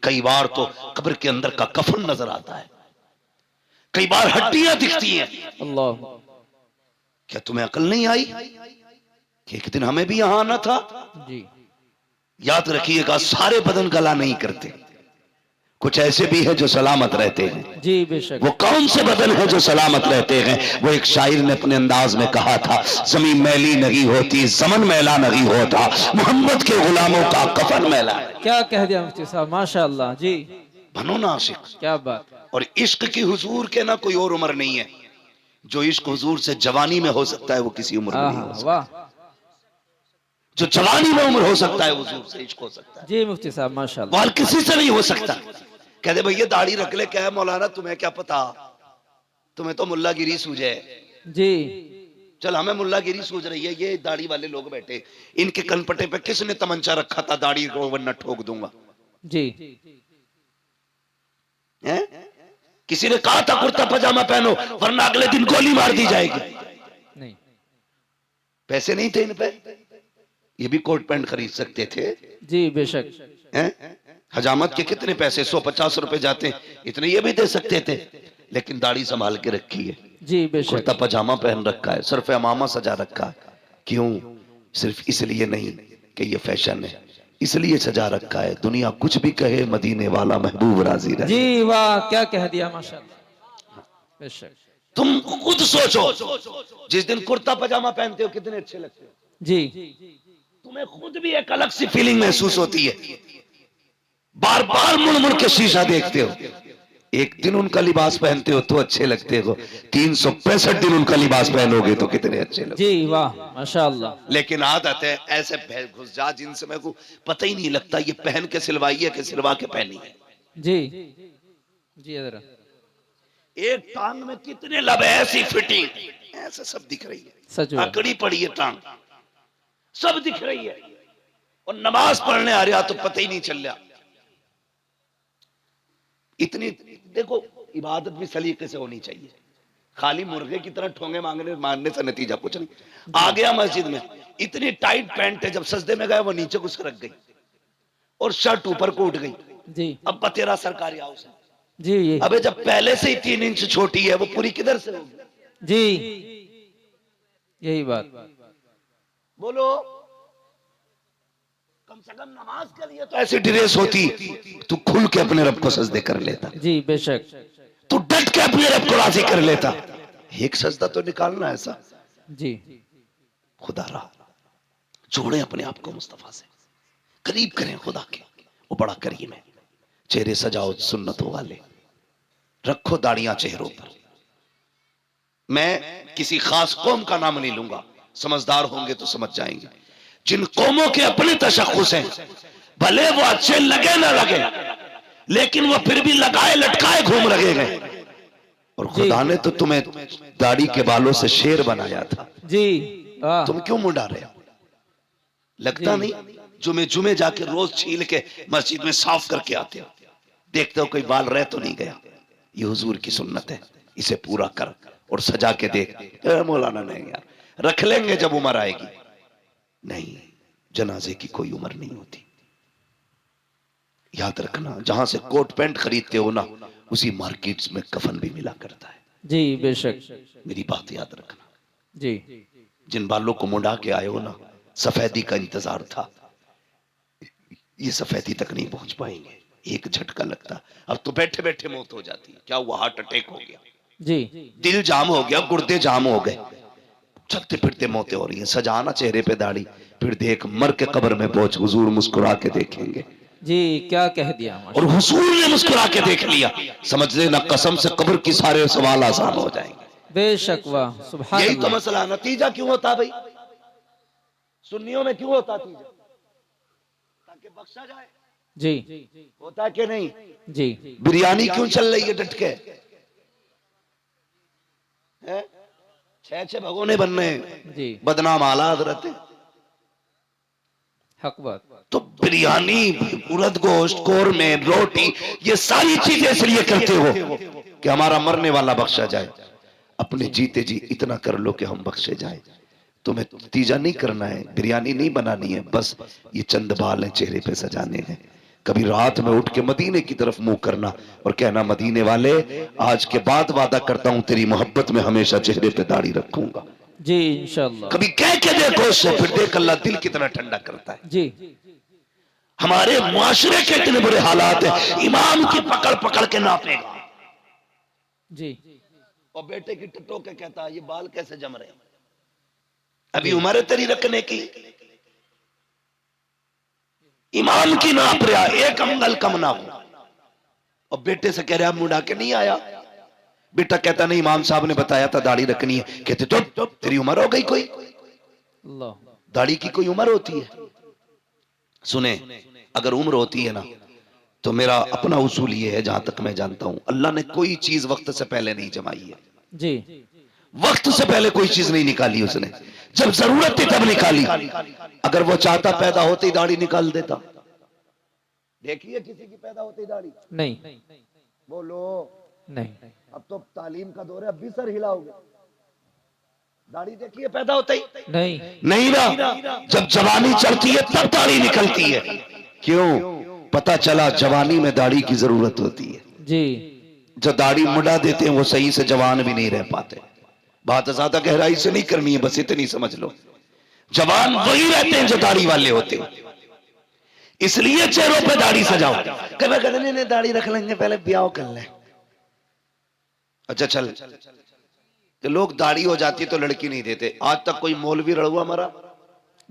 S1: कई बार तो कब्र के अंदर का कफन नजर आता है, कई बार हड्डियां दिखती हैं।
S3: अल्लाह।
S1: क्या तुम्हें अकल नहीं आई कि एक दिन हमें भी यहां आना था?
S3: जी
S1: याद रखिएगा, सारे बदन गला नहीं करते, कुछ ऐसे भी है जो सलामत रहते हैं।
S3: जी बेशक।
S1: वो कौन से बदन है जो सलामत रहते हैं? वो एक शायर ने अपने अंदाज में कहा था, जमीन मैली नहीं होती, ज़मन मैला नहीं होता, मोहम्मद के गुलामों का कफन मैला है।
S3: क्या कह दिया मुफ्ती साहब, माशाअल्लाह। जी
S1: बनो ना आशिक।
S3: क्या बात।
S1: और इश्क की हुजूर के ना कोई और उम्र नहीं है। जो इश्क हुजूर से जवानी में हो सकता है, वो किसी उम्र में नहीं हो सकता।
S3: वाह।
S1: जो जवानी में उम्र हो सकता है, हुजूर से इश्क हो सकता है।
S3: जी मुफ्ती साहब माशाअल्लाह।
S1: वाल किसी से नहीं हो सकता। कहते भैया दाढ़ी रख ले, क्या है मौलाना तुम्हें क्या पता, तुम्हें तो मुल्लागिरी सूझे।
S3: जी
S1: चल हमें मुल्लागिरी सूझ रही है, ये दाढ़ी वाले लोग बैठे, इनके कनपटे पे किसने तमंचा रखा था, दाढ़ी को वरना ठोक दूंगा।
S3: जी
S1: हैं? किसी ने कहा था कुर्ता पजामा पहनो वरना अगले दिन गोली मार दी जाएगी?
S3: नहीं।
S1: पैसे नहीं थे इन पे, ये भी कोट पैंट खरीद सकते थे।
S3: जी बेशक।
S1: हैं? हजामत के कितने पैसे, 150 रुपए जाते, इतने ये भी दे सकते थे। लेकिन दाढ़ी संभाल के रखी है,
S3: जी बेशक।
S1: कुर्ता पजामा पहन रखा है, सर पे अमामा सजा रखा है। क्यों? सिर्फ इसलिए नहीं कि ये फैशन है, इसलिए सजा रखा है, दुनिया कुछ भी कहे मदीने वाला महबूब राजी रहे।
S3: जी वाह, क्या कह दिया माशाअल्लाह। बेशक।
S1: तुम खुद सोचो, जिस दिन कुर्ता पजामा पहनते हो कितने अच्छे लगते हो।
S3: जी
S1: तुम्हें खुद भी एक अलग सी फीलिंग महसूस होती है। बार बार मुड़ मुड़ के शीशा देखते हो। एक दिन उनका लिबास पहनते हो तो अच्छे लगते हो, 365 दिन उनका लिबास पहनोगे तो कितने अच्छे लगते।
S3: जी वाह माशाअल्लाह।
S1: लेकिन आदत है ऐसे घुस जा जिनसे मेरे को पता ही नहीं लगता ये पहन के सिलवाई है कि सिलवा के पहनी है।
S3: जी जी जरा।
S1: एक टांग में कितने लब है, ऐसी फिटिंग, ऐसे सब दिख रही है,
S3: सच बात।
S1: अकड़ी पड़ी है टांग, सब दिख रही है, और नमाज पढ़ने आ रहा तो पता ही नहीं चल रहा। इतनी देखो, इबादत भी सलीके से होनी चाहिए। खाली मुर्गे की तरह ठोंगे मारने से नतीजा कुछ नहीं। आ गया मस्जिद में, इतनी टाइट पैंट है, जब सजदे में गया वो नीचे घुस रख गई और शर्ट ऊपर को उठ गई।
S3: जी
S1: अब तेरा सरकारी हाउस है।
S3: जी ये
S1: अबे जब पहले से ही 3 इंच छोटी है, वो पूरी किधर से होगी?
S3: जी यही बात।
S1: बोलो, कम से कम नमाज के लिए तो ऐसी ड्रेस होती, तू खुल के अपने रब को सजदे कर लेता,
S3: जी बेशक।
S1: तू डट के अपने रब को राजी कर लेता। एक सजदा तो निकालना ऐसा।
S3: जी
S1: खुदा रहा, जोड़े अपने आप को मुस्तफा से, करीब करें खुदा के। वो बड़ा करीम है। चेहरे सजाओ सुन्नतों वाले, रखो दाढ़ियां चेहरों पर। मैं किसी खास कौम का नाम नहीं लूंगा, समझदार होंगे तो समझ जाएंगे। जिन कौमों के अपने तशख्खुस हैं, भले वो अच्छे लगे ना लगे, लेकिन वो फिर भी लगाए लटकाए घूम रहे हैं। और खुदा ने तो तुम्हें दाढ़ी के बालों से शेर बनाया था।
S3: जी वाह।
S1: तुम क्यों मुंडा रहे हो? लगता नहीं जुमे जुमे जाके रोज छील के मस्जिद में साफ करके आते हो, देखते हो कोई बाल रह तो नहीं गया। ये हुजूर की सुन्नत है, इसे पूरा कर और सजा के देख। मौलाना नहीं यार, रख लेंगे जब उम्र आएगी। नहीं, जनाजे की कोई उम्र नहीं होती। याद रखना, जहां से कोट पैंट खरीदते हो ना, उसी मार्केट्स में कफन भी मिला करता है।
S3: जी बेशक।
S1: मेरी बात याद रखना।
S3: जी
S1: जिन बालों को मुंडा के आए हो ना, सफेदी का इंतजार था, ये सफेदी तक नहीं पहुंच पाएंगे। एक झटका लगता, अब तो बैठे बैठे मौत हो जाती है। क्या हुआ? हार्ट अटैक हो गया,
S2: जी
S1: दिल जाम हो गया, गुर्दे जाम हो गए, चलते फिरते मौतें हो रही हैं। सजाना चेहरे पे दाढ़ी, फिर देख मर के कब्र में पहुंच, हुजूर मुस्कुरा के देखेंगे।
S2: जी, क्या कह दिया
S1: और
S2: माशाअल्लाह।
S1: हुजूर ने मुस्कुरा के देख लिया, समझ लेना कसम से कब्र की सारे सवाल आसान हो जाएंगे।
S2: बेशक, वाह सुभान
S1: यही तो
S2: अल्लाह।
S1: मसला। नतीजा क्यों होता भाई? सुन्नियों में क्यों होता नतीजा? ताकि बख्शा जाए।
S2: जी
S1: होता है कि नहीं?
S2: जी
S1: बिरयानी क्यों चल रही है डट के? हैं? छह छह भगोने बन रहे हैं,
S2: जी,
S1: बदनाम आला हजरत है।
S2: हक बात।
S1: तो बिरयानी, उड़द गोश्त, कोरमे, रोटी, ये सारी चीजें इसलिए करते हो कि हमारा मरने वाला बख्शा जाए। अपने जीते जी इतना कर लो कि हम बख्शे जाए। तुम्हें नतीजा नहीं करना है, बिरयानी नहीं बनानी है, बस ये चंद बाल हैं चेहरे पे सजाने हैं। कभी रात में उठ के मदीने की तरफ मुंह करना और कहना, मदीने वाले आज के बाद वादा करता हूं तेरी मोहब्बत में हमेशा चेहरे पे दाढ़ी रखूंगा।
S2: जी इंशाअल्लाह।
S1: कभी कह के देखो उससे, फिर देख अल्लाह दिल कितना ठंडा करता है।
S2: जी
S1: हमारे मुआशरे के इतने बुरे हालात है, इमाम की पकड़ पकड़ के नापेगा
S2: जी
S1: और बेटे की टटो के कहता है ये बाल कैसे जम रहे हैं, अभी उम्र है तेरी रखने की। इमाम की नाप रहा, एक अंगल कम ना हो। और बेटे से कह रहा मुड़ा के नहीं आया। बेटा कहता नहीं, इमाम साहब ने बताया था दाढ़ी रखनी है। कहते तो तेरी उम्र हो गई कोई?
S2: अल्लाह।
S1: दाढ़ी की कोई उम्र होती है? सुने, अगर उम्र होती है ना तो मेरा अपना उसूल ये है, जहां तक मैं जानता हूं, अल्लाह ने कोई चीज वक्त से पहले नहीं जमाई है।
S2: जी
S1: वक्त से पहले कोई चीज नहीं निकाली उसने, जब जरूरत थी तब निकाली। अगर वो चाहता पैदा होते ही दाढ़ी निकाल देता। देखिए किसी की पैदा होते ही दाढ़ी?
S2: नहीं
S1: बोलो।
S2: नहीं
S1: अब तो तालीम का दौर है, अब भी सर हिलाओगे। दाढ़ी देखिए पैदा होते ही?
S2: नहीं
S1: नहीं ना, जब जवानी चढ़ती है तब दाढ़ी निकलती है। क्यों? पता चला जवानी में दाढ़ी की जरूरत होती है।
S2: जी
S1: जो दाढ़ी मुड़ा देते हैं वो सही से जवान भी नहीं रह पाते। बात ज्यादा गहराई से नहीं करनी है, बस इतनी समझ लो, जवान वही रहते हैं जो दाढ़ी वाले होते हैं। इसलिए चेहरों पे दाढ़ी सजाओ। कभी कहते नहीं दाढ़ी रख लेंगे, पहले ब्याह कर ले। अच्छा चल, तो लोग दाढ़ी हो जाती है तो लड़की नहीं देते। आज तक कोई मौलवी रड़ुआ मरा?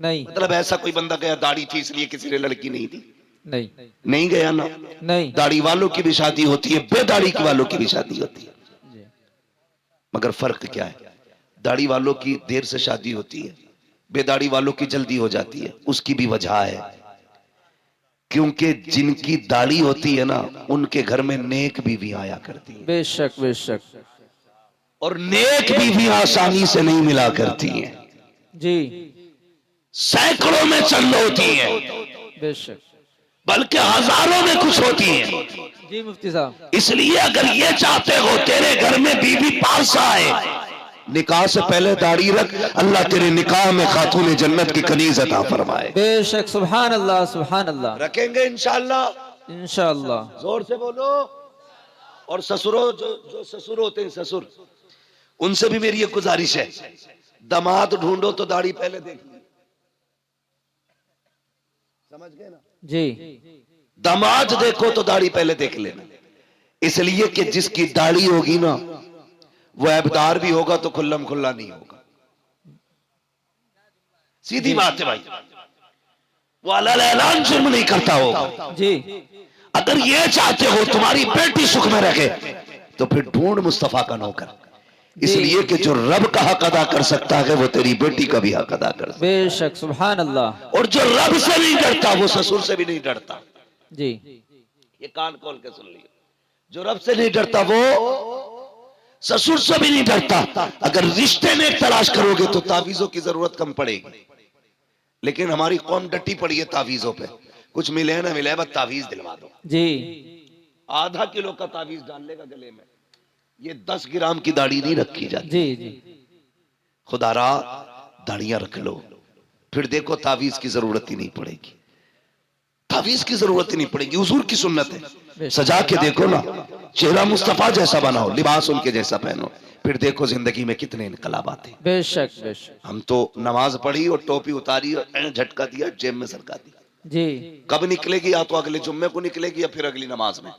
S2: नहीं
S1: मतलब ऐसा कोई बंदा गया दाढ़ी थी इसलिए किसी ने लड़की नहीं दी?
S2: नहीं
S1: नहीं गया ना।
S2: नहीं
S1: दाढ़ी वालों की भी शादी होती है, बेदाढ़ी की वालों की भी शादी होती है।
S2: जी
S1: मगर फर्क क्या है? दाढ़ी वालों की देर से शादी होती है, बेदाढ़ी वालों की जल्दी हो जाती है। उसकी भी वजह है, क्योंकि जिनकी दाढ़ी होती है ना उनके घर में नेक बीवी आया करती है,
S2: बेशक बेशक।
S1: और नेक बीवी आसानी से नहीं मिला करती हैं।
S2: जी
S1: सैकड़ों में चंद होती हैं,
S2: बेशक।
S1: बल्कि हजारों में कुछ होती हैं।
S2: जी मुफ्ती साहब।
S1: इसलिए अगर ये चाहते हो तेरे घर में बीवी पास आए, निकाह से पहले दाढ़ी रख, अल्लाह तेरे निकाह में खातून जन्नत की कनीज अता फरमाए।
S2: बेशक, सुभान अल्लाह सुभान अल्लाह।
S1: रखेंगे इंशाअल्लाह।
S2: इंशाअल्लाह।
S1: जोर से बोलो। और ससुरों, जो ससुर होते हैं, ससुर, उनसे भी मेरी एक गुजारिश है, दामाद ढूंढो तो दाढ़ी पहले देख ली। समझ गए ना?
S2: जी
S1: दामाद देखो तो दाढ़ी पहले देख लेना। इसलिए कि जिसकी दाढ़ी होगी ना वो ऐबदार भी होगा तो खुल्लम खुल्ला नहीं होगा। सीधी बात है भाई, वो अलल ऐलान जुर्म नहीं करता होगा।
S2: जी
S1: अगर ये चाहते हो तुम्हारी बेटी सुख में रखे तो फिर ढूंढ मुस्तफा का नौकर। इसलिए कि जो रब का हक अदा कर सकता है वो तेरी बेटी का भी हक अदा कर सकता है।
S2: बेशक, सुभान अल्लाह।
S1: और जो रब से नहीं डरता वो ससुर से भी नहीं डरता।
S2: जी
S1: ये कान खोल के सुन लियो, जो रब से नहीं डरता वो ससुर से भी नहीं डरता। अगर रिश्ते में तलाश करोगे तो तावीजों की जरूरत कम पड़ेगी, लेकिन हमारी कौम डटी पड़ी है तावीजों पे। कुछ मिले ना मिले, बस तावीज दिलवा दो।
S2: जी
S1: आधा किलो का तावीज डाल लेगा गले में। ये 10 ग्राम की दाढ़ी नहीं रखी जाती।
S2: जी जी
S1: खुदारा दाढ़ियां रख लो, फिर देखो तावीज की जरूरत ही नहीं पड़ेगी। तावीज की जरूरत ही नहीं पड़ेगी, हुजूर की सुन्नत है। सजा के देखो ना, चेहरा मुस्तफा जैसा बनाओ, लिबास उनके जैसा पहनो, फिर देखो जिंदगी में कितने इनकलाब आते हैं।
S2: बेशक बेशक।
S1: हम तो नमाज पढ़ी और टोपी उतारी और झटका दिया, जेब में सरका दी।
S3: जी
S1: कब निकलेगी? या तो अगले जुम्मे को निकलेगी या फिर अगली नमाज में।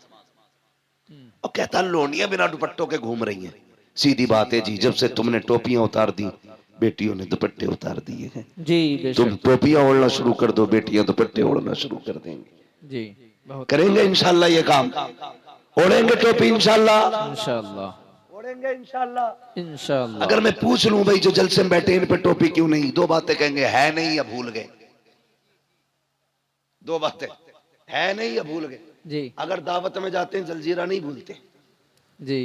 S1: और कहता लोनियां बिना दुपट्टों के घूम रही हैं। सीधी बात है जी, जब से तुमने टोपियां उतार दी बेटियों ने दुपट्टे उतार दिए हैं।
S3: जी
S1: तुम
S3: बेशक
S1: टोपियां ओढ़ना शुरू कर दो, बेटियां दुपट्टे ओढ़ना शुरू कर देंगी।
S3: जी बहुत
S1: करेंगे इंशाल्लाह ये काम, ओढ़ेंगे टोपी इंशाल्लाह,
S3: इंशाअल्लाह
S1: ओढ़ेंगे इंशाल्लाह।
S3: इंशाअल्लाह।
S1: अगर मैं पूछ लूं भाई जो जलसे में बैठे इन पे टोपी क्यों नहीं, दो बातें कहेंगे, है नहीं या भूल गए। दो बातें, है नहीं या भूल गए।
S3: जी
S1: अगर दावत में जाते हैं जलजीरा नहीं भूलते,
S3: जी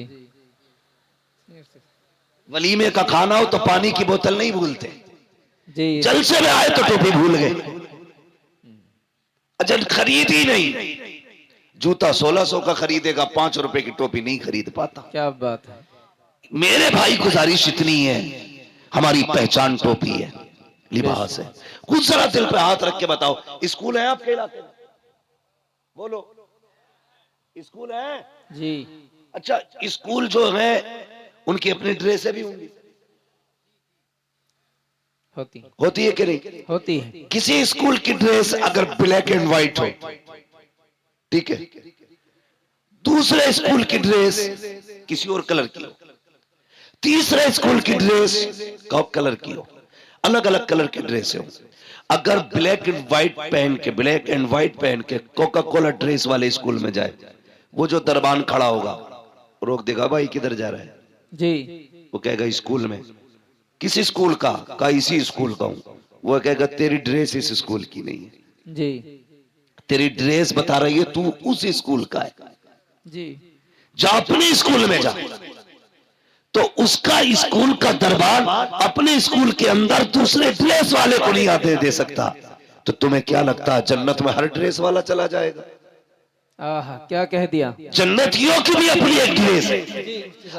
S1: वलीमे का खाना हो तो पानी की बोतल नहीं भूलते,
S3: जी
S1: जलसे में आए तो टोपी भूल गए। अच्छा खरीद ही नहीं, जूता 1600 का खरीदेगा, 5 रुपए की टोपी नहीं खरीद पाता।
S3: क्या बात है।
S1: मेरे भाई गुजारिश इतनी है, हमारी पहचान टोपी है, लिबास है। कुछ जरा दिल पे हाथ रख के बताओ, स्कूल है आपके इलाके में? बोलो स्कूल है?
S3: जी
S1: अच्छा स्कूल जो है उनकी अपनी ड्रेसें भी होंगी, होती है कि नहीं?
S3: होती है।
S1: किसी स्कूल की ड्रेस अगर ब्लैक एंड व्हाइट हो, ठीक है, दूसरे स्कूल की ड्रेस किसी और कलर की हो, तीसरे स्कूल की ड्रेस कलर की हो, अलग अलग कलर की ड्रेस हो। अगर ब्लैक एंड व्हाइट पहन के, ब्लैक एंड व्हाइट पहन के कोका कोला ड्रेस वाले स्कूल में जाए, वो जो दरबान खड़ा होगा रोक देगा, भाई किधर जा रहा है
S3: जी
S1: वो कहेगा स्कूल में। किस स्कूल का इसी स्कूल का हूं। वो कहेगा तेरी ड्रेस इस स्कूल की नहीं है,
S3: जी
S1: तेरी ड्रेस बता रही है तू उस स्कूल का है,
S3: जी
S1: जा अपने स्कूल में जा। तो उसका स्कूल का दरबार अपने स्कूल के अंदर दूसरे ड्रेस वाले को नहीं आते दे सकता। तो तुम्हें क्या लगता है जन्नत में हर ड्रेस वाला चला जाएगा?
S3: आहा क्या कह दिया।
S1: जन्नतियों की भी अपनी एक ड्रेस है।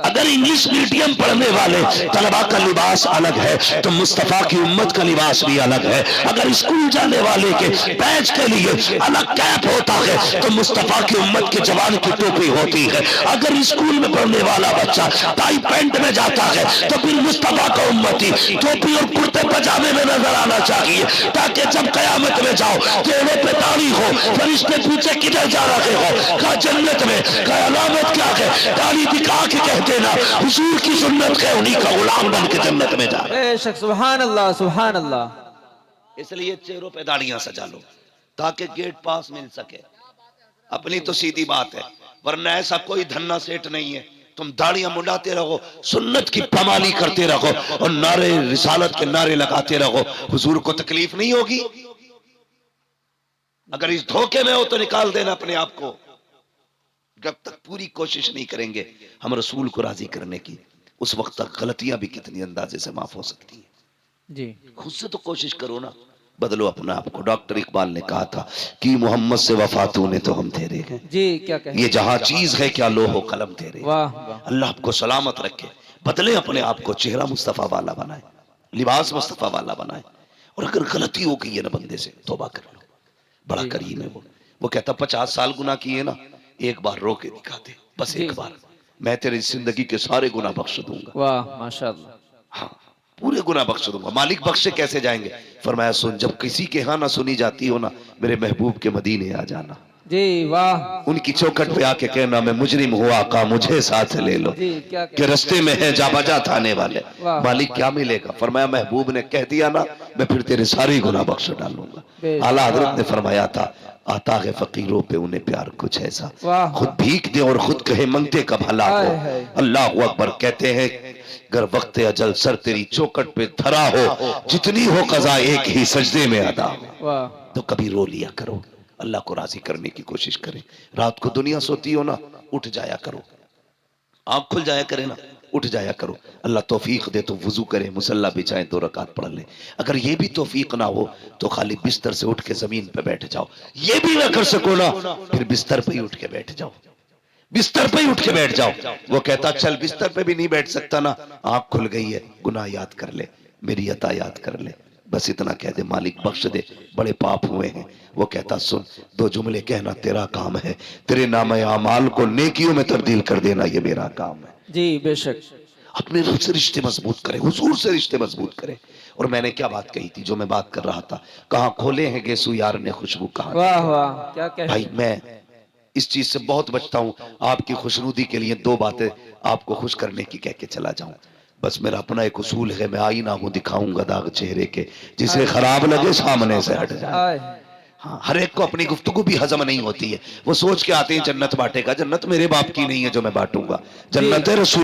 S1: अगर इंग्लिश मीडियम पढ़ने वाले तलबा का लिबास अलग है तो मुस्तफा की उम्मत का लिबास भी अलग है। अगर स्कूल जाने वाले के बैच के लिए अलग कैप होता है तो मुस्तफा की उम्मत के जवान की टोपी होती है। अगर स्कूल में पढ़ने वाला बच्चा टाई पैंट में जाता है तो फिर मुस्तफा का उम्मती टोपी और कुर्ते पजामे में नजर आना चाहिए, ताकि जब कयामत में जाओ चेहरे पे दाढ़ी हो, फरिश्ते पूछे किधर जा रहे हो, कहा जन्नत में, कहा अलामत क्या है, दाढ़ी दिखा के कहते ना हुजूर की सुन्नत है, उन्हीं का गुलाम बन के जन्नत में जा रहे।
S3: बेशक सुभान अल्लाह सुभान अल्लाह।
S1: इसलिए चेहरों पे दाढ़ियां सजा लो ताकि गेट पास मिल सके। अपनी तो सीधी बात है, वरना ऐसा कोई धन्ना सेठ नहीं है तुम दाढ़ियां मुंडाते रहो, सुन्नत की पमाली करते रहो और नारे रिसालत के नारे लगाते रहो, हुजूर को तकलीफ नहीं होगी। अगर इस धोखे में हो तो निकाल देना अपने आप को। जब तक पूरी कोशिश नहीं करेंगे हम रसूल को राजी करने की, उस वक्त तक गलतियां भी कितनी अंदाजे से माफ हो सकती हैं।
S3: जी
S1: खुद से तो कोशिश करो ना, बदलो अपने आप को। डॉक्टर इकबाल ने कहा था कि मोहम्मद से वफा तूने तो हम तेरे हैं,
S3: जी क्या कह।
S1: ये जहां चीज है क्या लोहो कलम तेरे।
S3: वाह वाह।
S1: अल्लाह आपको सलामत रखे, बदले अपने आप को, चेहरा मुस्तफा वाला बनाए, लिबास मुस्तफा वाला बनाए। और अगर गलती हो गई है ना बंदे से, तौबा कर लो, बड़ा करीम है वो कहता 50 साल गुनाह किए ना, एक बार रो के दिखा दे, बस एक बार, मैं तेरी जिंदगी के सारे गुनाह बख्श दूंगा।
S3: वाह माशाअल्लाह।
S1: हाँ पूरे गुनाह बख्श दूंगा। मालिक बख्शे कैसे जाएंगे? फरमाया सुन, जब किसी के यहाँ ना सुनी जाती हो ना, मेरे महबूब के मदीने आ जाना,
S3: जी वाह।
S1: उनकी चौखट पे आके कहना मैं मुजरिम हुआ का मुझे साथ ले लो,
S3: जी क्या
S1: कि रास्ते में है जा बजा थाने वाले।
S3: वाह।
S1: मालिक क्या मिलेगा? फरमाया महबूब ने कह दिया ना, मैं फिर तेरे सारे गुनाह बख्श डालूंगा। आला हजरत ने फरमाया था आता है फकीरों पे उन्हें प्यार कुछ ऐसा,
S3: वाह।
S1: खुद भीख दे और खुद कहे मंगते का भला हो।
S3: हाय हाय।
S1: अल्लाह अकबर। कहते हैं अगर वक्त अजल सर तेरी चौकट पे धरा हो, जितनी हो कज़ा एक ही सजदे में अदा हो।
S3: वाह।
S1: तो कभी रो लिया करो, अल्लाह को राजी करने की कोशिश करें। रात को दुनिया सोती हो ना, उठ जाया करो, आंख खुल जाया करे ना, उठ जाया करो। अल्लाह तौफीक दे तो वुजू करे, मुसल्ला बिछाए, 2 रकात पढ़ ले। अगर ये भी तौफीक ना हो तो खाली बिस्तर से उठ के जमीन पे बैठ जाओ। ये भी ना कर सको ना, फिर बिस्तर पे ही उठ के बैठ जाओ, बिस्तर पे ही उठ के बैठ जाओ। वो कहता चल बिस्तर पे भी नहीं बैठ सकता ना, आंख खुल गई है, गुनाह याद कर ले, मेरी अता याद कर ले, बस इतना कह दे मालिक बख्श दे, बड़े पाप हुए हैं। वो कहता सुन, 2 जुमले कहना तेरा काम है, तेरे नाम अमाल को नेकियों में तब्दील कर देना ये मेरा काम है।
S3: जी बेशक।
S1: अपने रब से रिश्ते मजबूत करें, हुजूर से रिश्ते मजबूत करें। और मैंने क्या बात कही थी, जो मैं बात कर रहा था, कहाँ खोले हैं गेसु यार ने खुशबू कहाँ।
S3: वाह वाह, क्या कह
S1: भाई मैं इस चीज से बहुत बचता हूं, आपकी खुशनुदी के लिए दो बातें आपको खुश करने की कह के चला जाऊं। बस मेरा अपना एक उसूल है, मैं आईना हूं दिखाऊंगा दाग चेहरे के, जिसे खराब लगे सामने से हट जाए।
S3: आए
S1: हाँ, हर एक को अपनी गुफ्तगू भी हजम नहीं होती है। वो सोच के आते हैं जन्नत बांटेगा, जन्नत मेरे बाप की नहीं है जो मैं बांटूंगा, जन्नत है रसूल